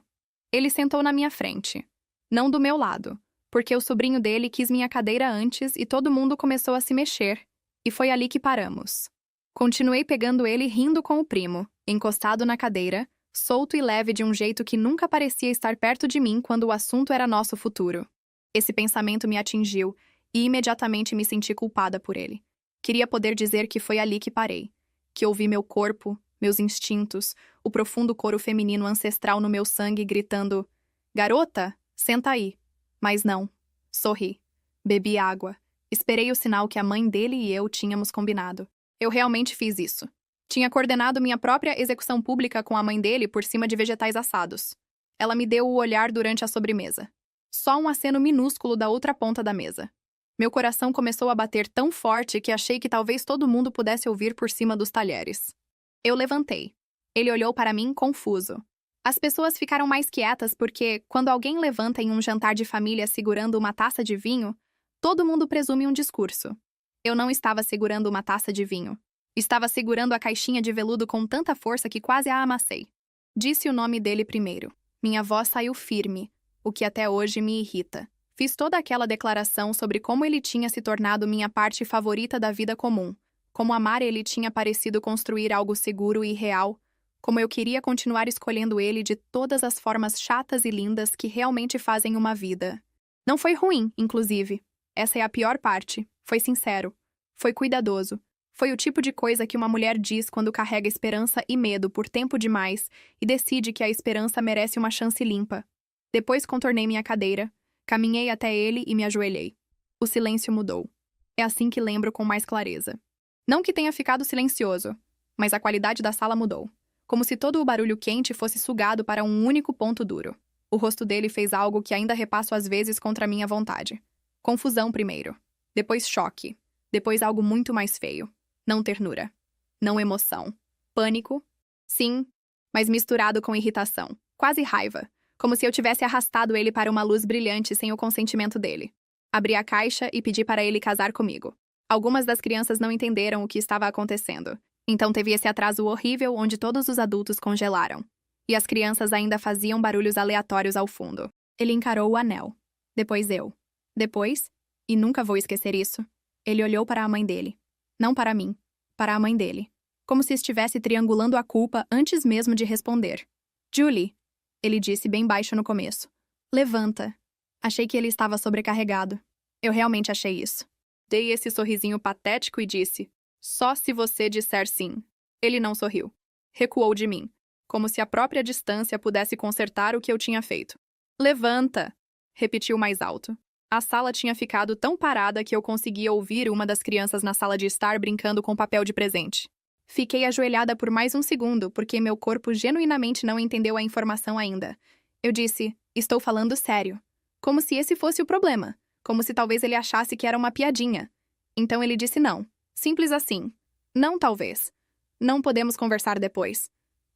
S1: Ele sentou na minha frente. Não do meu lado, porque o sobrinho dele quis minha cadeira antes e todo mundo começou a se mexer, e foi ali que paramos. Continuei pegando ele rindo com o primo, encostado na cadeira, solto e leve de um jeito que nunca parecia estar perto de mim quando o assunto era nosso futuro. Esse pensamento me atingiu e imediatamente me senti culpada por ele. Queria poder dizer que foi ali que parei, que ouvi meu corpo, meus instintos, o profundo coro feminino ancestral no meu sangue gritando: "Garota, senta aí." Mas não. Sorri. Bebi água. Esperei o sinal que a mãe dele e eu tínhamos combinado. Eu realmente fiz isso. Tinha coordenado minha própria execução pública com a mãe dele por cima de vegetais assados. Ela me deu o olhar durante a sobremesa. Só um aceno minúsculo da outra ponta da mesa. Meu coração começou a bater tão forte que achei que talvez todo mundo pudesse ouvir por cima dos talheres. Eu levantei. Ele olhou para mim confuso. As pessoas ficaram mais quietas porque, quando alguém levanta em um jantar de família segurando uma taça de vinho, todo mundo presume um discurso. Eu não estava segurando uma taça de vinho. Estava segurando a caixinha de veludo com tanta força que quase a amassei. Disse o nome dele primeiro. Minha voz saiu firme, o que até hoje me irrita. Fiz toda aquela declaração sobre como ele tinha se tornado minha parte favorita da vida comum, como amar ele tinha parecido construir algo seguro e real, como eu queria continuar escolhendo ele de todas as formas chatas e lindas que realmente fazem uma vida. Não foi ruim, inclusive. Essa é a pior parte. Foi sincero. Foi cuidadoso. Foi o tipo de coisa que uma mulher diz quando carrega esperança e medo por tempo demais e decide que a esperança merece uma chance limpa. Depois contornei minha cadeira, caminhei até ele e me ajoelhei. O silêncio mudou. É assim que lembro com mais clareza. Não que tenha ficado silencioso, mas a qualidade da sala mudou. Como se todo o barulho quente fosse sugado para um único ponto duro. O rosto dele fez algo que ainda repasso às vezes contra minha vontade. Confusão primeiro. Depois choque. Depois algo muito mais feio. Não ternura. Não emoção. Pânico? Sim, mas misturado com irritação. Quase raiva. Como se eu tivesse arrastado ele para uma luz brilhante sem o consentimento dele. Abri a caixa e pedi para ele casar comigo. Algumas das crianças não entenderam o que estava acontecendo. Então teve esse atraso horrível onde todos os adultos congelaram. E as crianças ainda faziam barulhos aleatórios ao fundo. Ele encarou o anel. Depois eu. Depois, e nunca vou esquecer isso, ele olhou para a mãe dele. Não para mim, para a mãe dele. Como se estivesse triangulando a culpa antes mesmo de responder. Julie, ele disse bem baixo no começo. Levanta. Achei que ele estava sobrecarregado. Eu realmente achei isso. Dei esse sorrisinho patético e disse, só se você disser sim. Ele não sorriu. Recuou de mim, como se a própria distância pudesse consertar o que eu tinha feito. Levanta! Repetiu mais alto. A sala tinha ficado tão parada que eu conseguia ouvir uma das crianças na sala de estar brincando com papel de presente. Fiquei ajoelhada por mais um segundo, porque meu corpo genuinamente não entendeu a informação ainda. Eu disse, estou falando sério. Como se esse fosse o problema. Como se talvez ele achasse que era uma piadinha. Então ele disse não. Simples assim. Não, talvez. Não podemos conversar depois.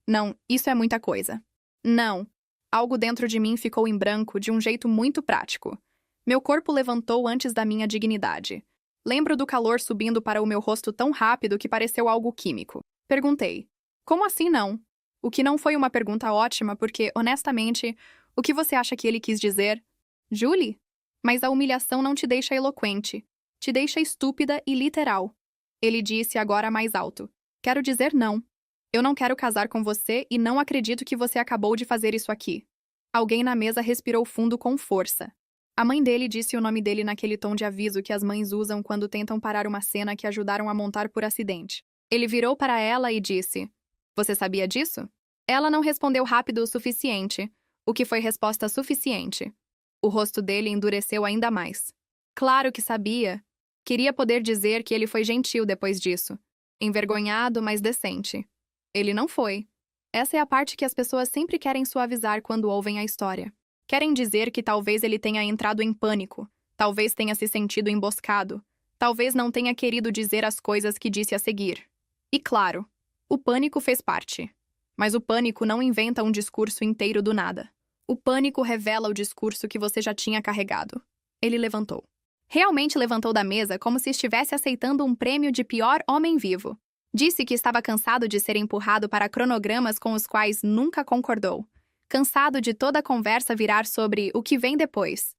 S1: Não, isso é muita coisa. Não. Algo dentro de mim ficou em branco de um jeito muito prático. Meu corpo levantou antes da minha dignidade. Lembro do calor subindo para o meu rosto tão rápido que pareceu algo químico. Perguntei, como assim não? O que não foi uma pergunta ótima porque, honestamente, o que você acha que ele quis dizer? Julie? Mas a humilhação não te deixa eloquente. Te deixa estúpida e literal. Ele disse agora mais alto. Quero dizer não. Eu não quero casar com você e não acredito que você acabou de fazer isso aqui. Alguém na mesa respirou fundo com força. A mãe dele disse o nome dele naquele tom de aviso que as mães usam quando tentam parar uma cena que ajudaram a montar por acidente. Ele virou para ela e disse, você sabia disso? Ela não respondeu rápido o suficiente, o que foi resposta suficiente. O rosto dele endureceu ainda mais. Claro que sabia. Queria poder dizer que ele foi gentil depois disso. Envergonhado, mas decente. Ele não foi. Essa é a parte que as pessoas sempre querem suavizar quando ouvem a história. Querem dizer que talvez ele tenha entrado em pânico, talvez tenha se sentido emboscado, talvez não tenha querido dizer as coisas que disse a seguir. E claro, o pânico fez parte. Mas o pânico não inventa um discurso inteiro do nada. O pânico revela o discurso que você já tinha carregado. Ele levantou. Realmente levantou da mesa como se estivesse aceitando um prêmio de pior homem vivo. Disse que estava cansado de ser empurrado para cronogramas com os quais nunca concordou. Cansado de toda a conversa virar sobre o que vem depois.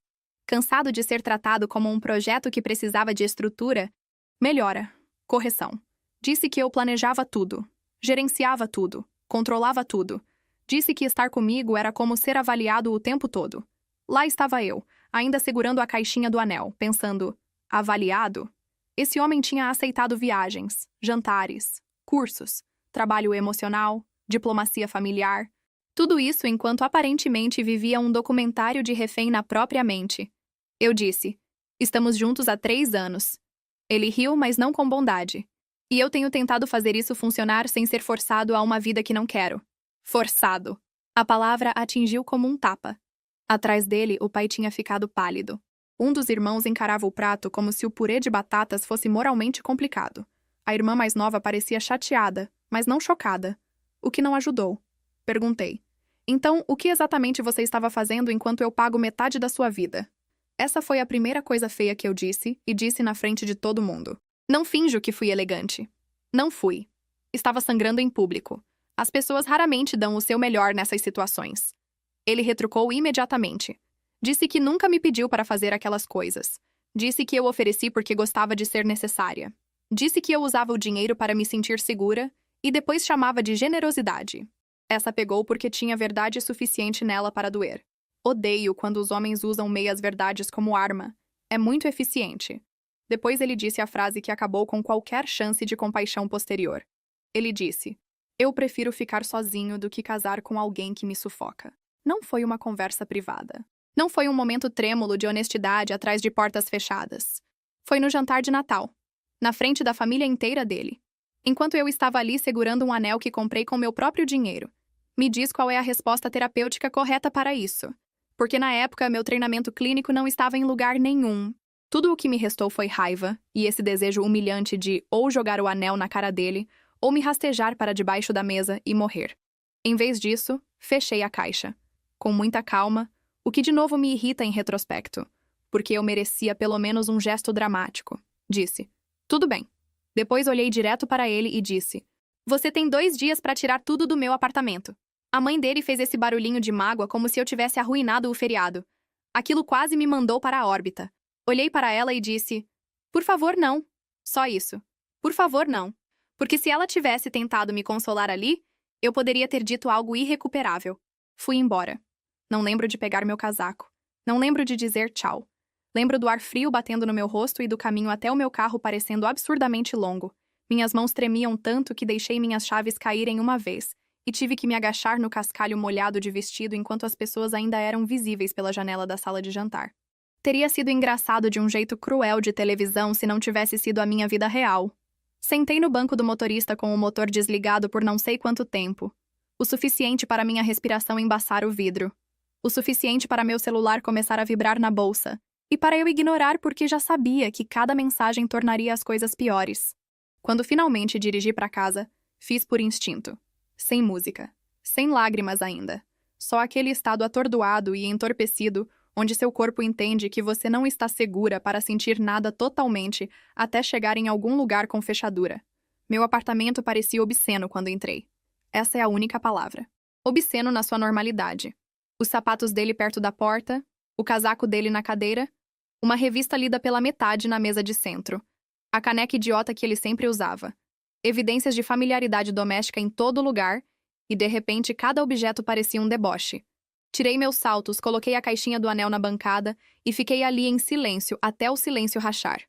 S1: Cansado de ser tratado como um projeto que precisava de estrutura, melhora, correção. Disse que eu planejava tudo, gerenciava tudo, controlava tudo. Disse que estar comigo era como ser avaliado o tempo todo. Lá estava eu, ainda segurando a caixinha do anel, pensando, avaliado? Esse homem tinha aceitado viagens, jantares, cursos, trabalho emocional, diplomacia familiar. Tudo isso enquanto aparentemente vivia um documentário de refém na própria mente. Eu disse, estamos juntos há 3 anos. Ele riu, mas não com bondade. E eu tenho tentado fazer isso funcionar sem ser forçado a uma vida que não quero. Forçado. A palavra atingiu como um tapa. Atrás dele, o pai tinha ficado pálido. Um dos irmãos encarava o prato como se o purê de batatas fosse moralmente complicado. A irmã mais nova parecia chateada, mas não chocada. O que não ajudou. Perguntei. Então, o que exatamente você estava fazendo enquanto eu pago metade da sua vida? Essa foi a primeira coisa feia que eu disse, e disse na frente de todo mundo. Não finjo que fui elegante. Não fui. Estava sangrando em público. As pessoas raramente dão o seu melhor nessas situações. Ele retrucou imediatamente. Disse que nunca me pediu para fazer aquelas coisas. Disse que eu ofereci porque gostava de ser necessária. Disse que eu usava o dinheiro para me sentir segura, e depois chamava de generosidade. Essa pegou porque tinha verdade suficiente nela para doer. Odeio quando os homens usam meias-verdades como arma. É muito eficiente. Depois ele disse a frase que acabou com qualquer chance de compaixão posterior. Ele disse: "Eu prefiro ficar sozinho do que casar com alguém que me sufoca." Não foi uma conversa privada. Não foi um momento trêmulo de honestidade atrás de portas fechadas. Foi no jantar de Natal, na frente da família inteira dele. Enquanto eu estava ali segurando um anel que comprei com meu próprio dinheiro. Me diz qual é a resposta terapêutica correta para isso. Porque na época meu treinamento clínico não estava em lugar nenhum. Tudo o que me restou foi raiva e esse desejo humilhante de ou jogar o anel na cara dele ou me rastejar para debaixo da mesa e morrer. Em vez disso, fechei a caixa. Com muita calma, o que de novo me irrita em retrospecto, porque eu merecia pelo menos um gesto dramático. Disse: "Tudo bem." Depois olhei direto para ele e disse: "Você tem 2 dias para tirar tudo do meu apartamento." A mãe dele fez esse barulhinho de mágoa como se eu tivesse arruinado o feriado. Aquilo quase me mandou para a órbita. Olhei para ela e disse: "Por favor, não." Só isso. Por favor, não. Porque se ela tivesse tentado me consolar ali, eu poderia ter dito algo irrecuperável. Fui embora. Não lembro de pegar meu casaco. Não lembro de dizer tchau. Lembro do ar frio batendo no meu rosto e do caminho até o meu carro parecendo absurdamente longo. Minhas mãos tremiam tanto que deixei minhas chaves caírem uma vez, e tive que me agachar no cascalho molhado de vestido enquanto as pessoas ainda eram visíveis pela janela da sala de jantar. Teria sido engraçado de um jeito cruel de televisão se não tivesse sido a minha vida real. Sentei no banco do motorista com o motor desligado por não sei quanto tempo. O suficiente para minha respiração embaçar o vidro. O suficiente para meu celular começar a vibrar na bolsa. E para eu ignorar porque já sabia que cada mensagem tornaria as coisas piores. Quando finalmente dirigi para casa, fiz por instinto. Sem música. Sem lágrimas ainda. Só aquele estado atordoado e entorpecido onde seu corpo entende que você não está segura para sentir nada totalmente até chegar em algum lugar com fechadura. Meu apartamento parecia obsceno quando entrei. Essa é a única palavra. Obsceno na sua normalidade. Os sapatos dele perto da porta, o casaco dele na cadeira, uma revista lida pela metade na mesa de centro, a caneca idiota que ele sempre usava, evidências de familiaridade doméstica em todo lugar, e de repente cada objeto parecia um deboche. Tirei meus saltos, coloquei a caixinha do anel na bancada e fiquei ali em silêncio até o silêncio rachar.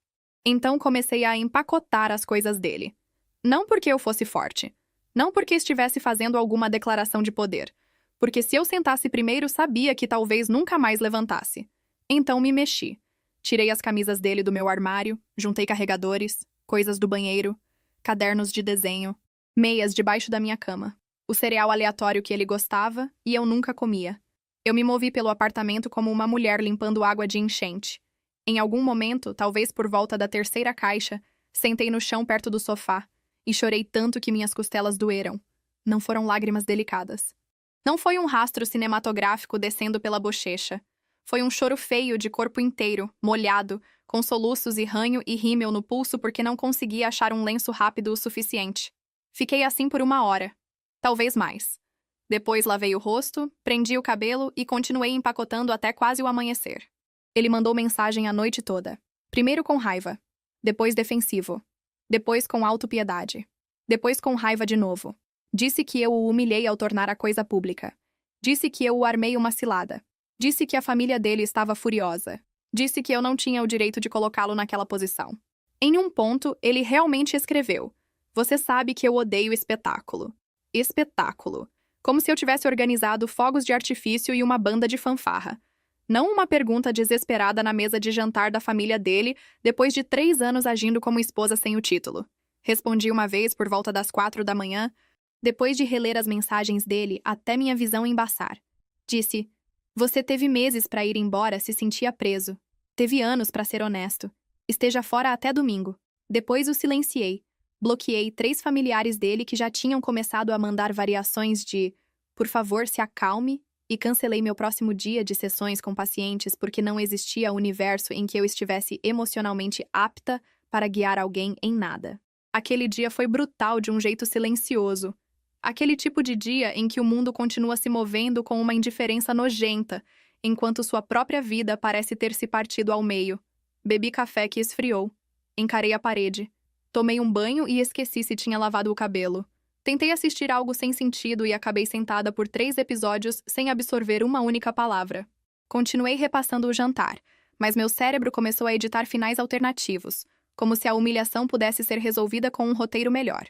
S1: Então comecei a empacotar as coisas dele. Não porque eu fosse forte. Não porque estivesse fazendo alguma declaração de poder. Porque se eu sentasse primeiro, sabia que talvez nunca mais levantasse. Então me mexi. Tirei as camisas dele do meu armário, juntei carregadores, coisas do banheiro, cadernos de desenho, meias debaixo da minha cama, o cereal aleatório que ele gostava e eu nunca comia. Eu me movi pelo apartamento como uma mulher limpando água de enchente. Em algum momento, talvez por volta da 3ª caixa, sentei no chão perto do sofá e chorei tanto que minhas costelas doeram. Não foram lágrimas delicadas. Não foi um rastro cinematográfico descendo pela bochecha. Foi um choro feio de corpo inteiro, molhado, com soluços e ranho e rímel no pulso porque não conseguia achar um lenço rápido o suficiente. Fiquei assim por 1 hora. Talvez mais. Depois lavei o rosto, prendi o cabelo e continuei empacotando até quase o amanhecer. Ele mandou mensagem a noite toda. Primeiro com raiva. Depois defensivo. Depois com autopiedade. Depois com raiva de novo. Disse que eu o humilhei ao tornar a coisa pública. Disse que eu o armei uma cilada. Disse que a família dele estava furiosa. Disse que eu não tinha o direito de colocá-lo naquela posição. Em um ponto, ele realmente escreveu: "Você sabe que eu odeio espetáculo." Espetáculo. Como se eu tivesse organizado fogos de artifício e uma banda de fanfarra. Não uma pergunta desesperada na mesa de jantar da família dele, depois de 3 anos agindo como esposa sem o título. Respondi uma vez por volta das 4 da manhã, depois de reler as mensagens dele até minha visão embaçar. Disse: "Você teve meses para ir embora se sentia preso. Teve anos para ser honesto. Esteja fora até domingo." Depois o silenciei. Bloqueei 3 familiares dele que já tinham começado a mandar variações de "por favor, se acalme", e cancelei meu próximo dia de sessões com pacientes porque não existia universo em que eu estivesse emocionalmente apta para guiar alguém em nada. Aquele dia foi brutal de um jeito silencioso. Aquele tipo de dia em que o mundo continua se movendo com uma indiferença nojenta, enquanto sua própria vida parece ter se partido ao meio. Bebi café que esfriou. Encarei a parede. Tomei um banho e esqueci se tinha lavado o cabelo. Tentei assistir algo sem sentido e acabei sentada por 3 episódios sem absorver uma única palavra. Continuei repassando o jantar, mas meu cérebro começou a editar finais alternativos, como se a humilhação pudesse ser resolvida com um roteiro melhor.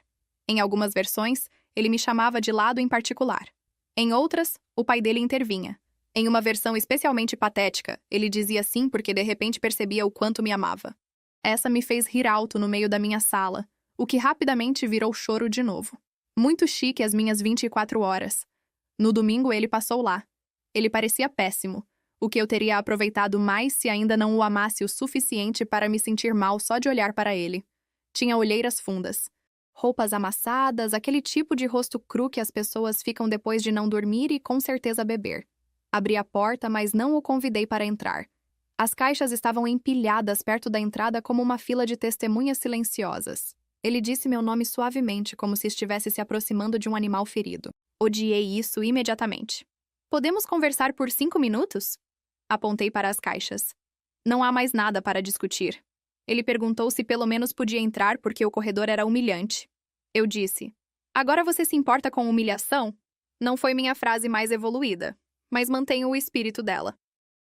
S1: Em algumas versões, ele me chamava de lado em particular. Em outras, o pai dele intervinha. Em uma versão especialmente patética, ele dizia sim porque de repente percebia o quanto me amava. Essa me fez rir alto no meio da minha sala, o que rapidamente virou choro de novo. Muito chique as minhas 24 horas. No domingo ele passou lá. Ele parecia péssimo, o que eu teria aproveitado mais se ainda não o amasse o suficiente para me sentir mal só de olhar para ele. Tinha olheiras fundas, roupas amassadas, aquele tipo de rosto cru que as pessoas ficam depois de não dormir e com certeza beber. Abri a porta, mas não o convidei para entrar. As caixas estavam empilhadas perto da entrada como uma fila de testemunhas silenciosas. Ele disse meu nome suavemente, como se estivesse se aproximando de um animal ferido. Odiei isso imediatamente. Podemos conversar por 5 minutos? Apontei para as caixas. Não há mais nada para discutir. Ele perguntou se pelo menos podia entrar porque o corredor era humilhante. Eu disse: agora você se importa com humilhação? Não foi minha frase mais evoluída, mas mantenho o espírito dela.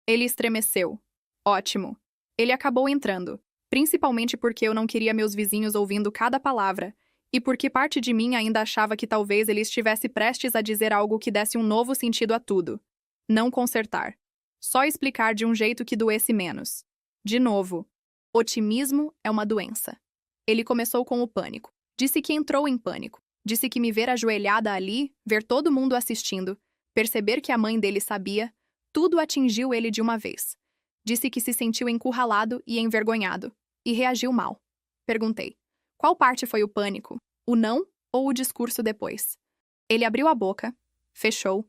S1: Ele estremeceu. Ótimo. Ele acabou entrando, principalmente porque eu não queria meus vizinhos ouvindo cada palavra, e porque parte de mim ainda achava que talvez ele estivesse prestes a dizer algo que desse um novo sentido a tudo. Não consertar. Só explicar de um jeito que doesse menos. De novo, otimismo é uma doença. Ele começou com o pânico. Disse que entrou em pânico. Disse que me ver ajoelhada ali, ver todo mundo assistindo, perceber que a mãe dele sabia, tudo atingiu ele de uma vez. Disse que se sentiu encurralado e envergonhado, e reagiu mal. Perguntei: qual parte foi o pânico? O não ou o discurso depois? Ele abriu a boca, fechou,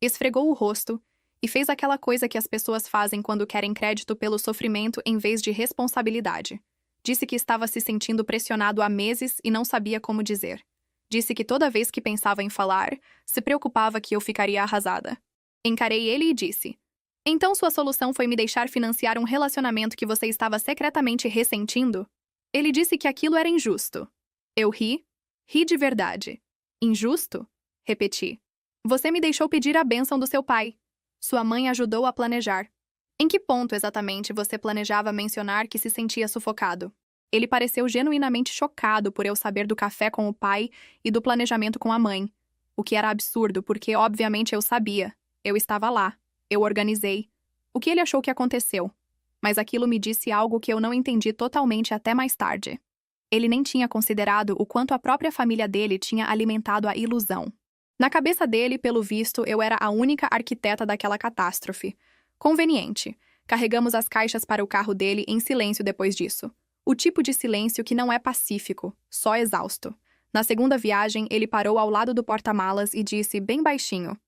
S1: esfregou o rosto e fez aquela coisa que as pessoas fazem quando querem crédito pelo sofrimento em vez de responsabilidade. Disse que estava se sentindo pressionado há meses e não sabia como dizer. Disse que toda vez que pensava em falar, se preocupava que eu ficaria arrasada. Encarei ele e disse: então sua solução foi me deixar financiar um relacionamento que você estava secretamente ressentindo? Ele disse que aquilo era injusto. Eu ri de verdade. Injusto? Repeti. Você me deixou pedir a bênção do seu pai. Sua mãe ajudou a planejar. Em que ponto exatamente você planejava mencionar que se sentia sufocado? Ele pareceu genuinamente chocado por eu saber do café com o pai e do planejamento com a mãe. O que era absurdo, porque obviamente eu sabia. Eu estava lá. Eu organizei. O que ele achou que aconteceu? Mas aquilo me disse algo que eu não entendi totalmente até mais tarde. Ele nem tinha considerado o quanto a própria família dele tinha alimentado a ilusão. Na cabeça dele, pelo visto, eu era a única arquiteta daquela catástrofe. Conveniente. Carregamos as caixas para o carro dele em silêncio depois disso. O tipo de silêncio que não é pacífico, só exausto. Na segunda viagem, ele parou ao lado do porta-malas e disse bem baixinho: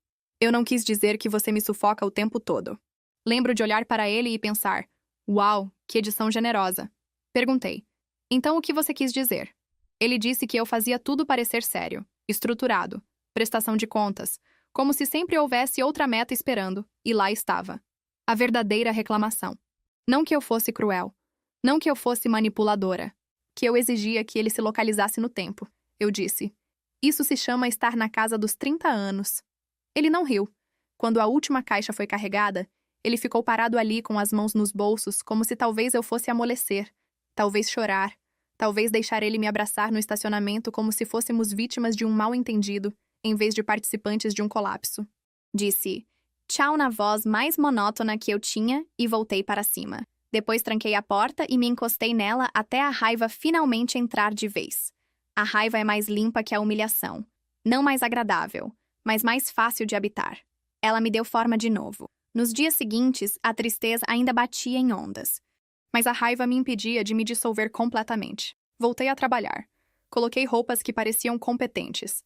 S1: eu não quis dizer que você me sufoca o tempo todo. Lembro de olhar para ele e pensar: uau, que edição generosa. Perguntei: então o que você quis dizer? Ele disse que eu fazia tudo parecer sério, estruturado, prestação de contas, como se sempre houvesse outra meta esperando, e lá estava. A verdadeira reclamação. Não que eu fosse cruel, não que eu fosse manipuladora, que eu exigia que ele se localizasse no tempo. Eu disse: isso se chama estar na casa dos 30 anos. Ele não riu. Quando a última caixa foi carregada, ele ficou parado ali com as mãos nos bolsos, como se talvez eu fosse amolecer, talvez chorar, talvez deixar ele me abraçar no estacionamento como se fôssemos vítimas de um mal-entendido, em vez de participantes de um colapso. Disse tchau na voz mais monótona que eu tinha e voltei para cima. Depois tranquei a porta e me encostei nela até a raiva finalmente entrar de vez. A raiva é mais limpa que a humilhação. Não mais agradável, mas mais fácil de habitar. Ela me deu forma de novo. Nos dias seguintes, a tristeza ainda batia em ondas. Mas a raiva me impedia de me dissolver completamente. Voltei a trabalhar. Coloquei roupas que pareciam competentes.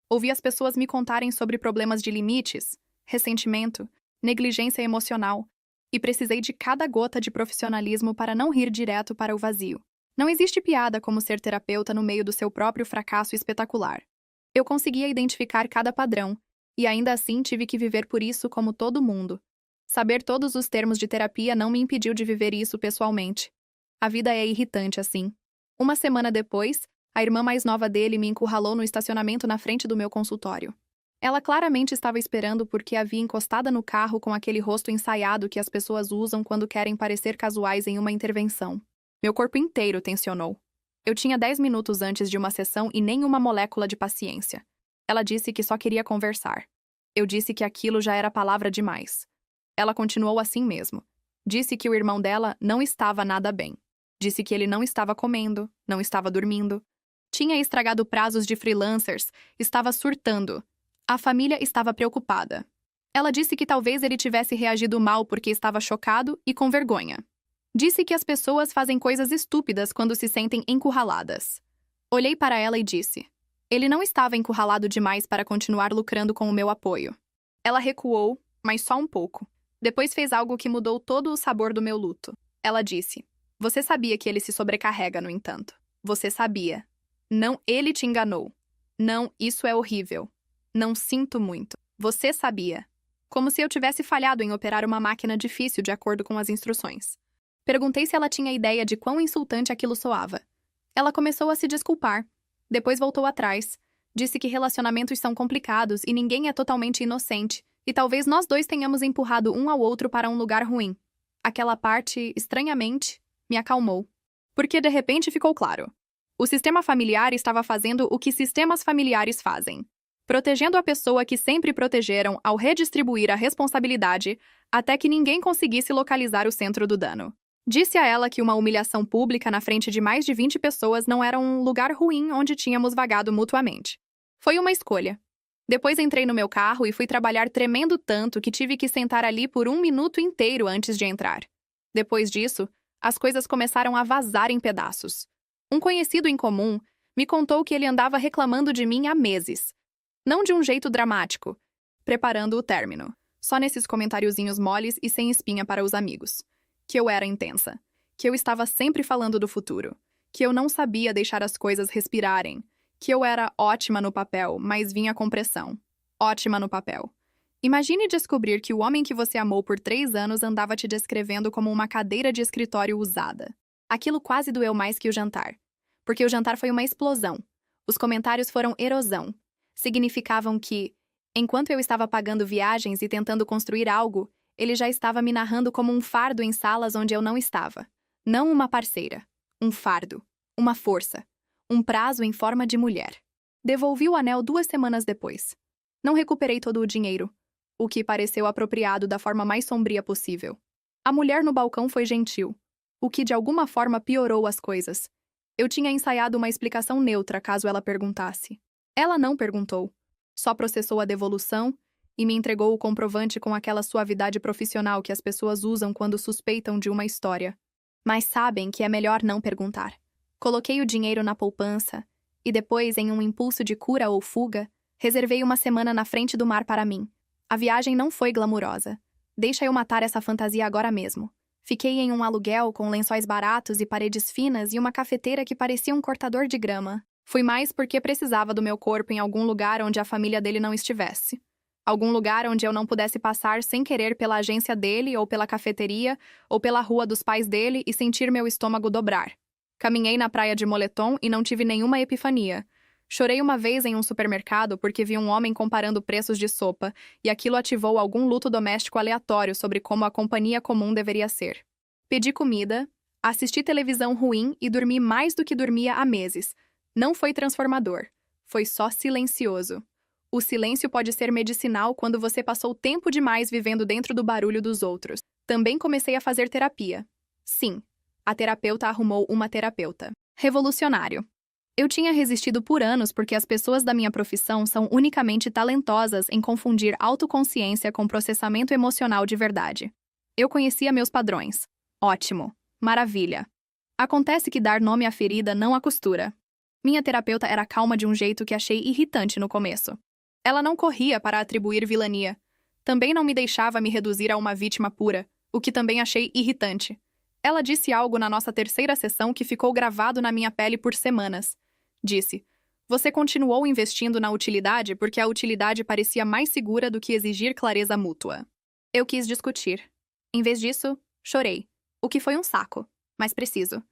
S1: Ouvi as pessoas me contarem sobre problemas de limites, ressentimento, negligência emocional, e precisei de cada gota de profissionalismo para não rir direto para o vazio. Não existe piada como ser terapeuta no meio do seu próprio fracasso espetacular. Eu conseguia identificar cada padrão, e ainda assim tive que viver por isso como todo mundo. Saber todos os termos de terapia não me impediu de viver isso pessoalmente. A vida é irritante assim. Uma semana depois, a irmã mais nova dele me encurralou no estacionamento na frente do meu consultório. Ela claramente estava esperando porque havia encostada no carro com aquele rosto ensaiado que as pessoas usam quando querem parecer casuais em uma intervenção. Meu corpo inteiro tensionou. Eu tinha 10 minutos antes de uma sessão e nenhuma molécula de paciência. Ela disse que só queria conversar. Eu disse que aquilo já era palavra demais. Ela continuou assim mesmo. Disse que o irmão dela não estava nada bem. Disse que ele não estava comendo, não estava dormindo. Tinha estragado prazos de freelancers, estava surtando. A família estava preocupada. Ela disse que talvez ele tivesse reagido mal porque estava chocado e com vergonha. Disse que as pessoas fazem coisas estúpidas quando se sentem encurraladas. Olhei para ela e disse: ele não estava encurralado demais para continuar lucrando com o meu apoio. Ela recuou, mas só um pouco. Depois fez algo que mudou todo o sabor do meu luto. Ela disse: você sabia que ele se sobrecarrega, no entanto. Você sabia. Não, ele te enganou. Não, isso é horrível. Não sinto muito. Você sabia. Como se eu tivesse falhado em operar uma máquina difícil de acordo com as instruções. Perguntei se ela tinha ideia de quão insultante aquilo soava. Ela começou a se desculpar. Depois voltou atrás. Disse que relacionamentos são complicados e ninguém é totalmente inocente, e talvez nós dois tenhamos empurrado um ao outro para um lugar ruim. Aquela parte, estranhamente, me acalmou. Porque de repente ficou claro. O sistema familiar estava fazendo o que sistemas familiares fazem. Protegendo a pessoa que sempre protegeram ao redistribuir a responsabilidade até que ninguém conseguisse localizar o centro do dano. Disse a ela que uma humilhação pública na frente de mais de 20 pessoas não era um lugar ruim onde tínhamos vagado mutuamente. Foi uma escolha. Depois entrei no meu carro e fui trabalhar tremendo tanto que tive que sentar ali por 1 minuto inteiro antes de entrar. Depois disso, as coisas começaram a vazar em pedaços. Um conhecido em comum me contou que ele andava reclamando de mim há meses. Não de um jeito dramático, preparando o término. Só nesses comentáriozinhos moles e sem espinha para os amigos. Que eu era intensa. Que eu estava sempre falando do futuro. Que eu não sabia deixar as coisas respirarem. Que eu era ótima no papel, mas vinha com pressão. Ótima no papel. Imagine descobrir que o homem que você amou por 3 anos andava te descrevendo como uma cadeira de escritório usada. Aquilo quase doeu mais que o jantar. Porque o jantar foi uma explosão. Os comentários foram erosão. Significavam que, enquanto eu estava pagando viagens e tentando construir algo, ele já estava me narrando como um fardo em salas onde eu não estava. Não uma parceira. Um fardo. Uma força. Um prazo em forma de mulher. Devolvi o anel 2 semanas depois. Não recuperei todo o dinheiro, o que pareceu apropriado da forma mais sombria possível. A mulher no balcão foi gentil, o que de alguma forma piorou as coisas. Eu tinha ensaiado uma explicação neutra caso ela perguntasse. Ela não perguntou. Só processou a devolução e me entregou o comprovante com aquela suavidade profissional que as pessoas usam quando suspeitam de uma história. Mas sabem que é melhor não perguntar. Coloquei o dinheiro na poupança e depois, em um impulso de cura ou fuga, reservei uma semana na frente do mar para mim. A viagem não foi glamurosa. Deixa eu matar essa fantasia agora mesmo. Fiquei em um aluguel com lençóis baratos e paredes finas e uma cafeteira que parecia um cortador de grama. Fui mais porque precisava do meu corpo em algum lugar onde a família dele não estivesse. Algum lugar onde eu não pudesse passar sem querer pela agência dele ou pela cafeteria ou pela rua dos pais dele e sentir meu estômago dobrar. Caminhei na praia de moletom e não tive nenhuma epifania. Chorei uma vez em um supermercado porque vi um homem comparando preços de sopa e aquilo ativou algum luto doméstico aleatório sobre como a companhia comum deveria ser. Pedi comida, assisti televisão ruim e dormi mais do que dormia há meses. Não foi transformador. Foi só silencioso. O silêncio pode ser medicinal quando você passou tempo demais vivendo dentro do barulho dos outros. Também comecei a fazer terapia. Sim, a terapeuta arrumou uma terapeuta. Revolucionário. Eu tinha resistido por anos porque as pessoas da minha profissão são unicamente talentosas em confundir autoconsciência com processamento emocional de verdade. Eu conhecia meus padrões. Ótimo. Maravilha. Acontece que dar nome à ferida não a costura. Minha terapeuta era calma de um jeito que achei irritante no começo. Ela não corria para atribuir vilania. Também não me deixava me reduzir a uma vítima pura, o que também achei irritante. Ela disse algo na nossa 3ª sessão que ficou gravado na minha pele por semanas. Disse: você continuou investindo na utilidade porque a utilidade parecia mais segura do que exigir clareza mútua. Eu quis discutir. Em vez disso, chorei. O que foi um saco, mas preciso.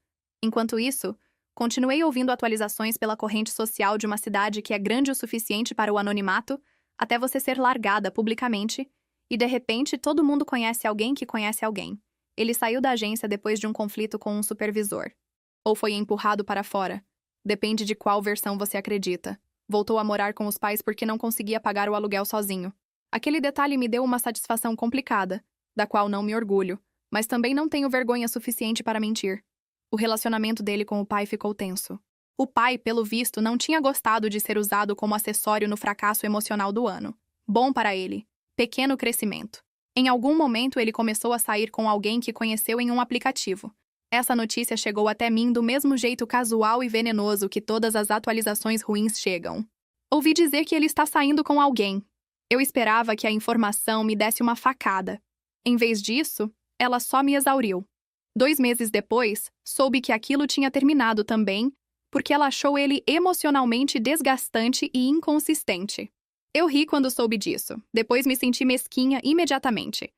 S1: Enquanto isso, continuei ouvindo atualizações pela corrente social de uma cidade que é grande o suficiente para o anonimato, até você ser largada publicamente e, de repente, todo mundo conhece alguém que conhece alguém. Ele saiu da agência depois de um conflito com um supervisor. Ou foi empurrado para fora. Depende de qual versão você acredita. Voltou a morar com os pais porque não conseguia pagar o aluguel sozinho. Aquele detalhe me deu uma satisfação complicada, da qual não me orgulho, mas também não tenho vergonha suficiente para mentir. O relacionamento dele com o pai ficou tenso. O pai, pelo visto, não tinha gostado de ser usado como acessório no fracasso emocional do ano. Bom para ele. Pequeno crescimento. Em algum momento ele começou a sair com alguém que conheceu em um aplicativo. Essa notícia chegou até mim do mesmo jeito casual e venenoso que todas as atualizações ruins chegam. Ouvi dizer que ele está saindo com alguém. Eu esperava que a informação me desse uma facada. Em vez disso, ela só me exauriu. 2 meses depois, soube que aquilo tinha terminado também, porque ela achou ele emocionalmente desgastante e inconsistente. Eu ri quando soube disso, depois me senti mesquinha imediatamente.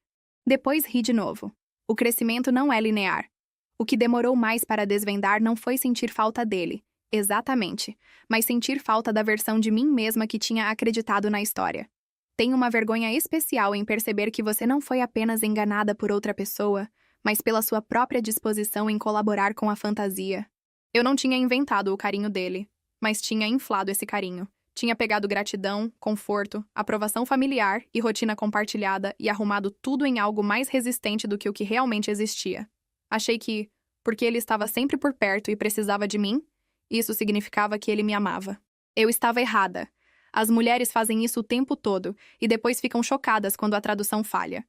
S1: Depois ri de novo. O crescimento não é linear. O que demorou mais para desvendar não foi sentir falta dele, exatamente, mas sentir falta da versão de mim mesma que tinha acreditado na história. Tenho uma vergonha especial em perceber que você não foi apenas enganada por outra pessoa, mas pela sua própria disposição em colaborar com a fantasia. Eu não tinha inventado o carinho dele, mas tinha inflado esse carinho. Tinha pegado gratidão, conforto, aprovação familiar e rotina compartilhada e arrumado tudo em algo mais resistente do que o que realmente existia. Achei que, porque ele estava sempre por perto e precisava de mim, isso significava que ele me amava. Eu estava errada. As mulheres fazem isso o tempo todo e depois ficam chocadas quando a tradução falha.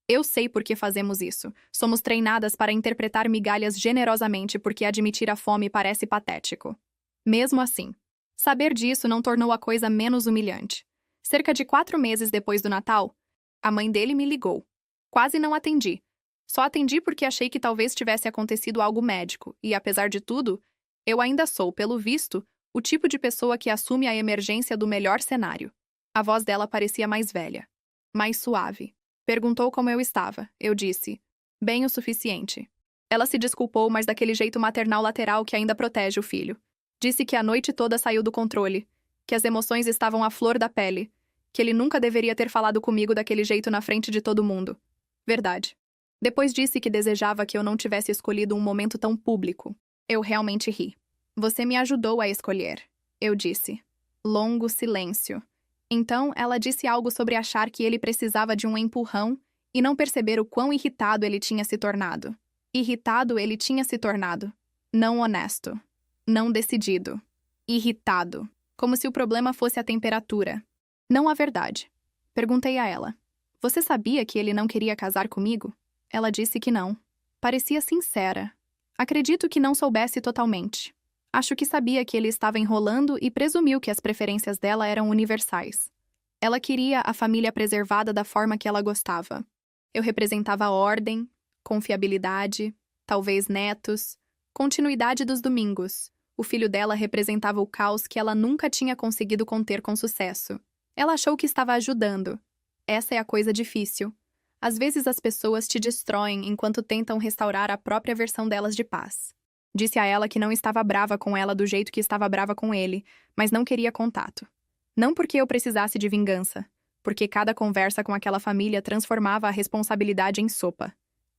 S1: Eu sei por que fazemos isso. Somos treinadas para interpretar migalhas generosamente porque admitir a fome parece patético. Mesmo assim, saber disso não tornou a coisa menos humilhante. Cerca de 4 meses depois do Natal, a mãe dele me ligou. Quase não atendi. Só atendi porque achei que talvez tivesse acontecido algo médico e, apesar de tudo, eu ainda sou, pelo visto, o tipo de pessoa que assume a emergência do melhor cenário. A voz dela parecia mais velha, mais suave. Perguntou como eu estava. Eu disse, bem o suficiente. Ela se desculpou, mas daquele jeito maternal lateral que ainda protege o filho. Disse que a noite toda saiu do controle, que as emoções estavam à flor da pele, que ele nunca deveria ter falado comigo daquele jeito na frente de todo mundo. Verdade. Depois disse que desejava que eu não tivesse escolhido um momento tão público. Eu realmente ri. Você me ajudou a escolher, eu disse. Longo silêncio. Então, ela disse algo sobre achar que ele precisava de um empurrão e não perceber o quão irritado ele tinha se tornado. Irritado ele tinha se tornado. Não honesto. Não decidido. Irritado. Como se o problema fosse a temperatura. Não a verdade. Perguntei a ela. Você sabia que ele não queria casar comigo? Ela disse que não. Parecia sincera. Acredito que não soubesse totalmente. Acho que sabia que ele estava enrolando e presumiu que as preferências dela eram universais. Ela queria a família preservada da forma que ela gostava. Eu representava ordem, confiabilidade, talvez netos, continuidade dos domingos. O filho dela representava o caos que ela nunca tinha conseguido conter com sucesso. Ela achou que estava ajudando. Essa é a coisa difícil. Às vezes as pessoas te destroem enquanto tentam restaurar a própria versão delas de paz. Disse a ela que não estava brava com ela do jeito que estava brava com ele, mas não queria contato. Não porque eu precisasse de vingança, porque cada conversa com aquela família transformava a responsabilidade em sopa.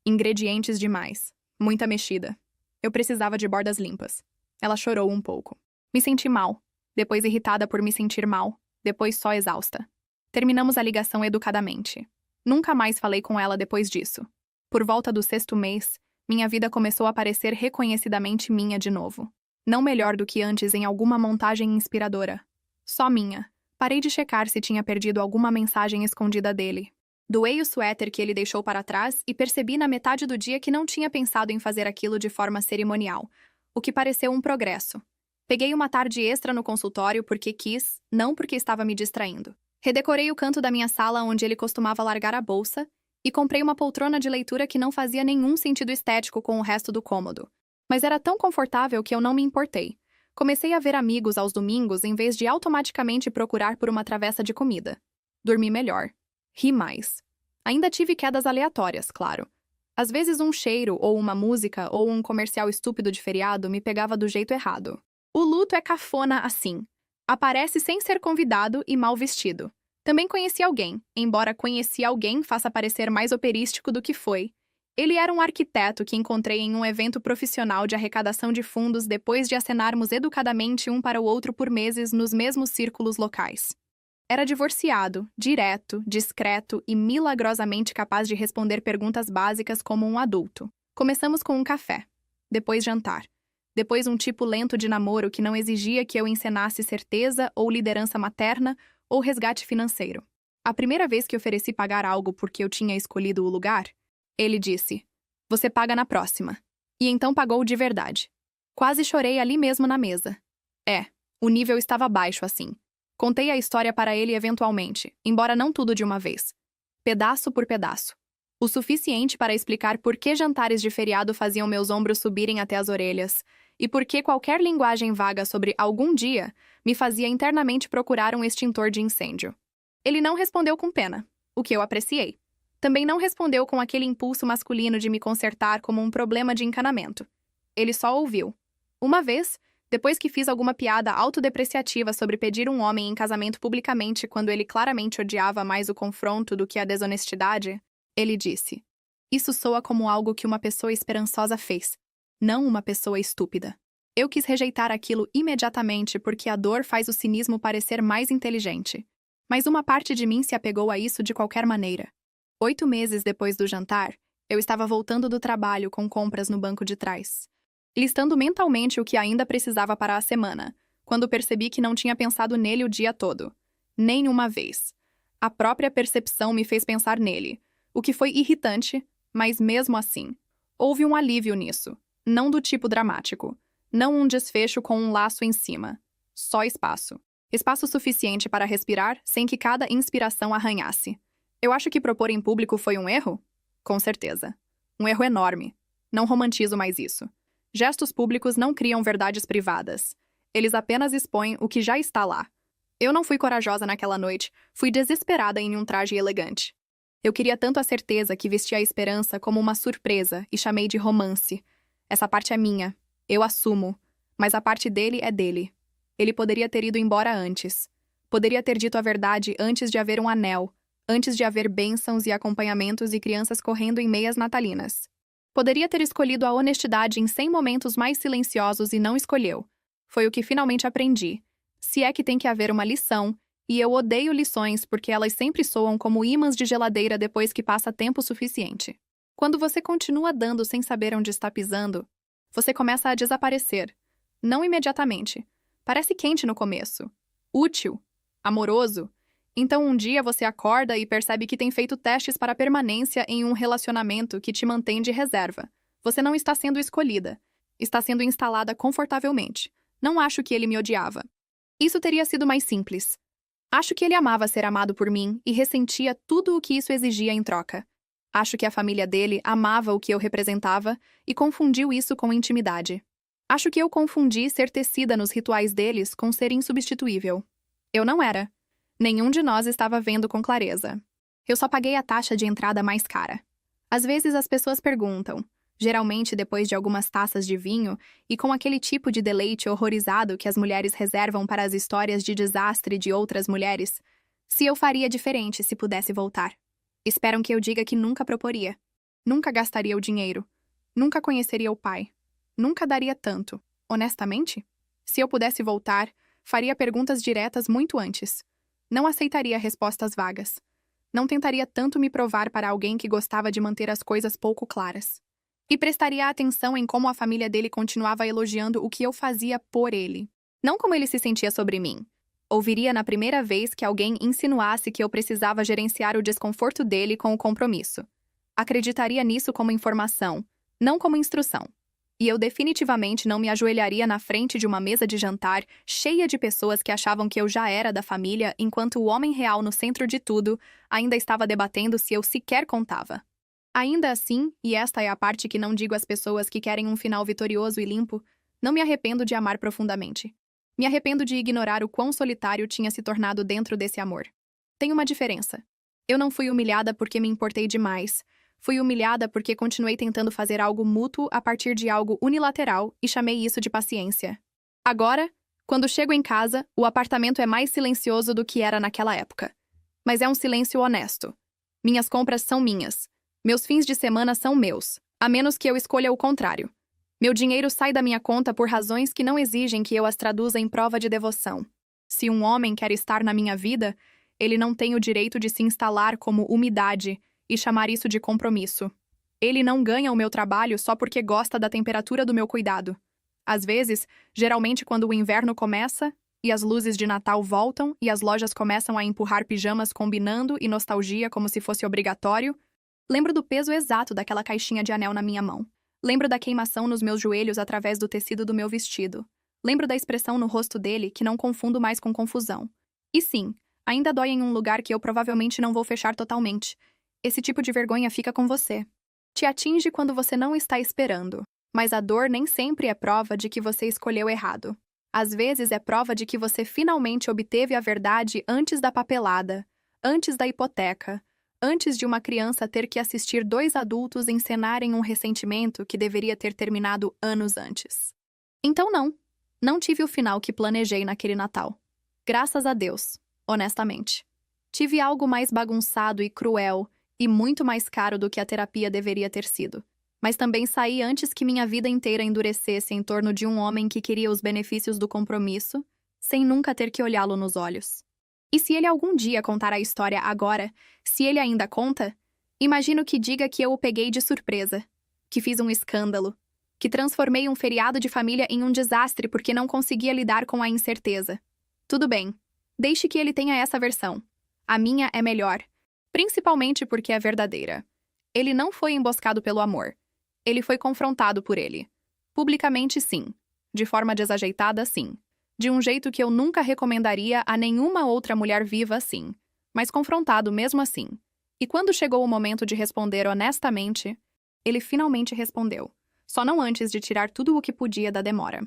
S1: Ingredientes demais. Muita mexida. Eu precisava de bordas limpas. Ela chorou um pouco. Me senti mal. Depois irritada por me sentir mal. Depois só exausta. Terminamos a ligação educadamente. Nunca mais falei com ela depois disso. Por volta do 6º mês, minha vida começou a parecer reconhecidamente minha de novo. Não melhor do que antes em alguma montagem inspiradora. Só minha. Parei de checar se tinha perdido alguma mensagem escondida dele. Doei o suéter que ele deixou para trás e percebi na metade do dia que não tinha pensado em fazer aquilo de forma cerimonial, o que pareceu um progresso. Peguei uma tarde extra no consultório porque quis, não porque estava me distraindo. Redecorei o canto da minha sala onde ele costumava largar a bolsa e comprei uma poltrona de leitura que não fazia nenhum sentido estético com o resto do cômodo. Mas era tão confortável que eu não me importei. Comecei a ver amigos aos domingos em vez de automaticamente procurar por uma travessa de comida. Dormi melhor. Ri mais. Ainda tive quedas aleatórias, claro. Às vezes um cheiro, ou uma música, ou um comercial estúpido de feriado me pegava do jeito errado. O luto é cafona assim. Aparece sem ser convidado e mal vestido. Também conheci alguém, embora conheci alguém faça parecer mais operístico do que foi. Ele era um arquiteto que encontrei em um evento profissional de arrecadação de fundos depois de acenarmos educadamente um para o outro por meses nos mesmos círculos locais. Era divorciado, direto, discreto e milagrosamente capaz de responder perguntas básicas como um adulto. Começamos com um café, depois jantar, depois um tipo lento de namoro que não exigia que eu encenasse certeza ou liderança materna ou resgate financeiro. A primeira vez que ofereci pagar algo porque eu tinha escolhido o lugar, ele disse: "Você paga na próxima." E então pagou de verdade. Quase chorei ali mesmo na mesa. O nível estava baixo assim. Contei a história para ele eventualmente, embora não tudo de uma vez. Pedaço por pedaço. O suficiente para explicar por que jantares de feriado faziam meus ombros subirem até as orelhas, e por que qualquer linguagem vaga sobre algum dia me fazia internamente procurar um extintor de incêndio. Ele não respondeu com pena, o que eu apreciei. Também não respondeu com aquele impulso masculino de me consertar como um problema de encanamento. Ele só ouviu. Uma vez, depois que fiz alguma piada autodepreciativa sobre pedir um homem em casamento publicamente quando ele claramente odiava mais o confronto do que a desonestidade, ele disse: "Isso soa como algo que uma pessoa esperançosa fez, não uma pessoa estúpida." Eu quis rejeitar aquilo imediatamente porque a dor faz o cinismo parecer mais inteligente. Mas uma parte de mim se apegou a isso de qualquer maneira. 8 meses depois do jantar, eu estava voltando do trabalho com compras no banco de trás, listando mentalmente o que ainda precisava para a semana, quando percebi que não tinha pensado nele o dia todo. Nem uma vez. A própria percepção me fez pensar nele, o que foi irritante, mas mesmo assim, houve um alívio nisso, não do tipo dramático, não um desfecho com um laço em cima. Só espaço. Espaço suficiente para respirar sem que cada inspiração arranhasse. Eu acho que propor em público foi um erro? Com certeza. Um erro enorme. Não romantizo mais isso. Gestos públicos não criam verdades privadas. Eles apenas expõem o que já está lá. Eu não fui corajosa naquela noite, fui desesperada em um traje elegante. Eu queria tanto a certeza que vesti a esperança como uma surpresa e chamei de romance. Essa parte é minha. Eu assumo. Mas a parte dele é dele. Ele poderia ter ido embora antes. Poderia ter dito a verdade antes de haver um anel, antes de haver bênçãos e acompanhamentos e crianças correndo em meias natalinas. Poderia ter escolhido a honestidade em 100 momentos mais silenciosos e não escolheu. Foi o que finalmente aprendi. Se é que tem que haver uma lição, e eu odeio lições porque elas sempre soam como ímãs de geladeira depois que passa tempo suficiente. Quando você continua dando sem saber onde está pisando, você começa a desaparecer. Não imediatamente. Parece quente no começo. Útil. Amoroso. Então um dia você acorda e percebe que tem feito testes para permanência em um relacionamento que te mantém de reserva. Você não está sendo escolhida. Está sendo instalada confortavelmente. Não acho que ele me odiava. Isso teria sido mais simples. Acho que ele amava ser amado por mim e ressentia tudo o que isso exigia em troca. Acho que a família dele amava o que eu representava e confundiu isso com intimidade. Acho que eu confundi ser tecida nos rituais deles com ser insubstituível. Eu não era. Nenhum de nós estava vendo com clareza. Eu só paguei a taxa de entrada mais cara. Às vezes as pessoas perguntam, geralmente depois de algumas taças de vinho e com aquele tipo de deleite horrorizado que as mulheres reservam para as histórias de desastre de outras mulheres, se eu faria diferente se pudesse voltar. Esperam que eu diga que nunca proporia. Nunca gastaria o dinheiro. Nunca conheceria o pai. Nunca daria tanto. Honestamente? Se eu pudesse voltar, faria perguntas diretas muito antes. Não aceitaria respostas vagas. Não tentaria tanto me provar para alguém que gostava de manter as coisas pouco claras. E prestaria atenção em como a família dele continuava elogiando o que eu fazia por ele. Não como ele se sentia sobre mim. Ouviria na primeira vez que alguém insinuasse que eu precisava gerenciar o desconforto dele com o compromisso. Acreditaria nisso como informação, não como instrução. E eu definitivamente não me ajoelharia na frente de uma mesa de jantar cheia de pessoas que achavam que eu já era da família, enquanto o homem real no centro de tudo ainda estava debatendo se eu sequer contava. Ainda assim, e esta é a parte que não digo às pessoas que querem um final vitorioso e limpo, não me arrependo de amar profundamente. Me arrependo de ignorar o quão solitário tinha se tornado dentro desse amor. Tem uma diferença. Eu não fui humilhada porque me importei demais. Fui humilhada porque continuei tentando fazer algo mútuo a partir de algo unilateral e chamei isso de paciência. Agora, quando chego em casa, o apartamento é mais silencioso do que era naquela época. Mas é um silêncio honesto. Minhas compras são minhas. Meus fins de semana são meus, a menos que eu escolha o contrário. Meu dinheiro sai da minha conta por razões que não exigem que eu as traduza em prova de devoção. Se um homem quer estar na minha vida, ele não tem o direito de se instalar como umidade e chamar isso de compromisso. Ele não ganha o meu trabalho só porque gosta da temperatura do meu cuidado. Às vezes, geralmente quando o inverno começa e as luzes de Natal voltam e as lojas começam a empurrar pijamas combinando e nostalgia como se fosse obrigatório, lembro do peso exato daquela caixinha de anel na minha mão. Lembro da queimação nos meus joelhos através do tecido do meu vestido. Lembro da expressão no rosto dele que não confundo mais com confusão. E sim, ainda dói em um lugar que eu provavelmente não vou fechar totalmente. Esse tipo de vergonha fica com você. Te atinge quando você não está esperando. Mas a dor nem sempre é prova de que você escolheu errado. Às vezes é prova de que você finalmente obteve a verdade antes da papelada, antes da hipoteca, antes de uma criança ter que assistir dois adultos encenarem um ressentimento que deveria ter terminado anos antes. Então não tive o final que planejei naquele Natal. Graças a Deus, honestamente. Tive algo mais bagunçado e cruel e muito mais caro do que a terapia deveria ter sido. Mas também saí antes que minha vida inteira endurecesse em torno de um homem que queria os benefícios do compromisso, sem nunca ter que olhá-lo nos olhos. E se ele algum dia contar a história agora, se ele ainda conta, imagino que diga que eu o peguei de surpresa, que fiz um escândalo, que transformei um feriado de família em um desastre porque não conseguia lidar com a incerteza. Tudo bem, deixe que ele tenha essa versão. A minha é melhor, principalmente porque é verdadeira. Ele não foi emboscado pelo amor. Ele foi confrontado por ele. Publicamente, sim. De forma desajeitada, sim. De um jeito que eu nunca recomendaria a nenhuma outra mulher viva, sim. Mas confrontado mesmo assim. E quando chegou o momento de responder honestamente, ele finalmente respondeu. Só não antes de tirar tudo o que podia da demora.